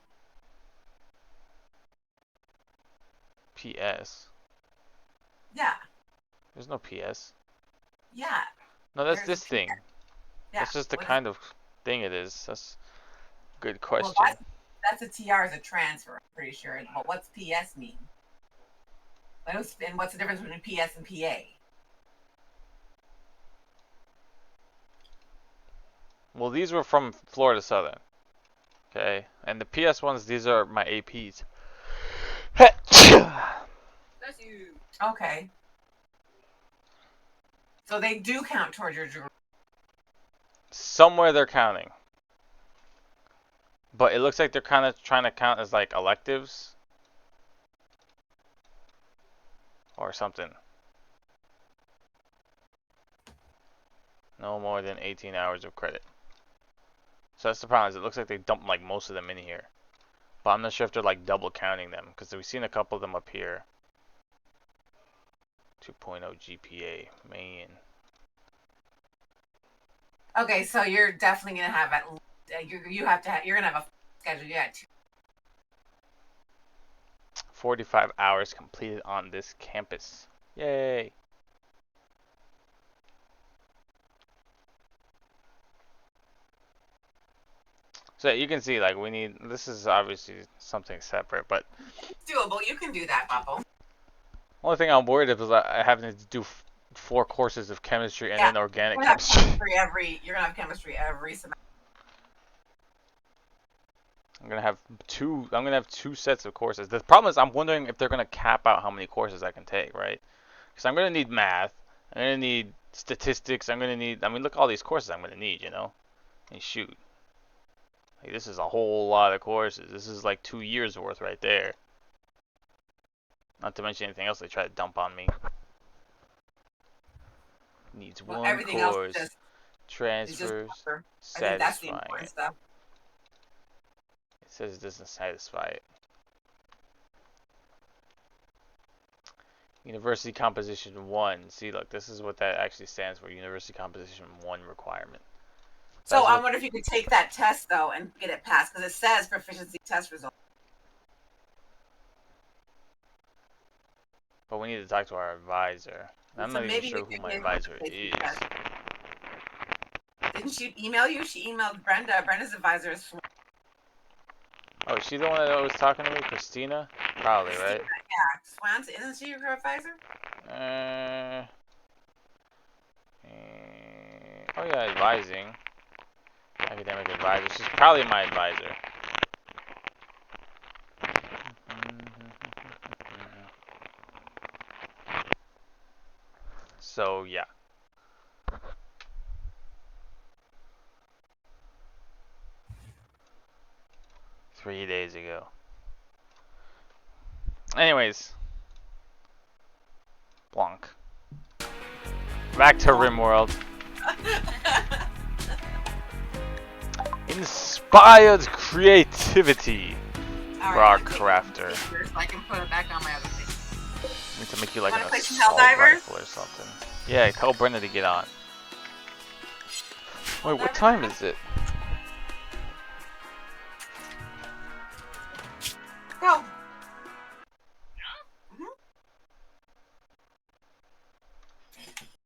PS. Yeah. There's no PS. Yeah. No, that's this thing. Yeah. That's just the kind of thing it is. That's a good question. Well, that's a TR is a transfer, I'm pretty sure. But what's PS mean? And what's the difference between PS and PA? Well, these were from Florida Southern. Okay. And the PS ones, these are my APs. That's you. Okay. So they do count towards your degree. Somewhere they're counting. But it looks like they're kind of trying to count as like electives. or something. No more than 18 hours of credit. So that's the problem. Is it looks like they dumped like most of them in here, but I'm not sure if they're like double counting them because we've seen a couple of them up here. 2.0 GPA main. Okay, so you're definitely gonna have you're gonna have a schedule. Yeah, 45 hours completed on this campus. Yay! So you can see, like, we need. This is obviously something separate, but it's doable. You can do that, Bubble. only thing I'm worried of is I having to do 4 courses of chemistry and then organic chemistry. You're gonna have chemistry every semester. I'm gonna have 2 sets of courses. The problem is I'm wondering if they're gonna cap out how many courses I can take, right? Because I'm gonna need math. I'm gonna need statistics. I'm gonna need. I mean, look at all these courses I'm gonna need. You know, and shoot. Like, this is a whole lot of courses. This is like 2 years worth right there. Not to mention anything else they try to dump on me. Needs Well, one everything course. else Transfers. I think that's the Satisfying important it. stuff. It says it doesn't satisfy it. University Composition 1. See, look, this is what that actually stands for. University Composition 1 requirement. So I wonder if you could take that test though and get it passed because it says proficiency test result. But we need to talk to our advisor. I'm So not even maybe sure you who could my get advisor proficiency is. test. Didn't she email you? She emailed Brenda. Brenda's advisor is Oh, is she the one that was talking to me? Christina? Probably, right? Yeah, Swanson. Isn't she your advisor? Oh yeah, advising. Academic advisor. She's probably my advisor. So yeah. Three days ago. Anyways. Blanc. Back to Rimworld. Inspired creativity for our crafter. So I can put it back on my other thing. We need to make you like Wanna an play some assault Helldivers? rifle or something. Yeah, tell Brenda to get on. Wait, what time is it? Go.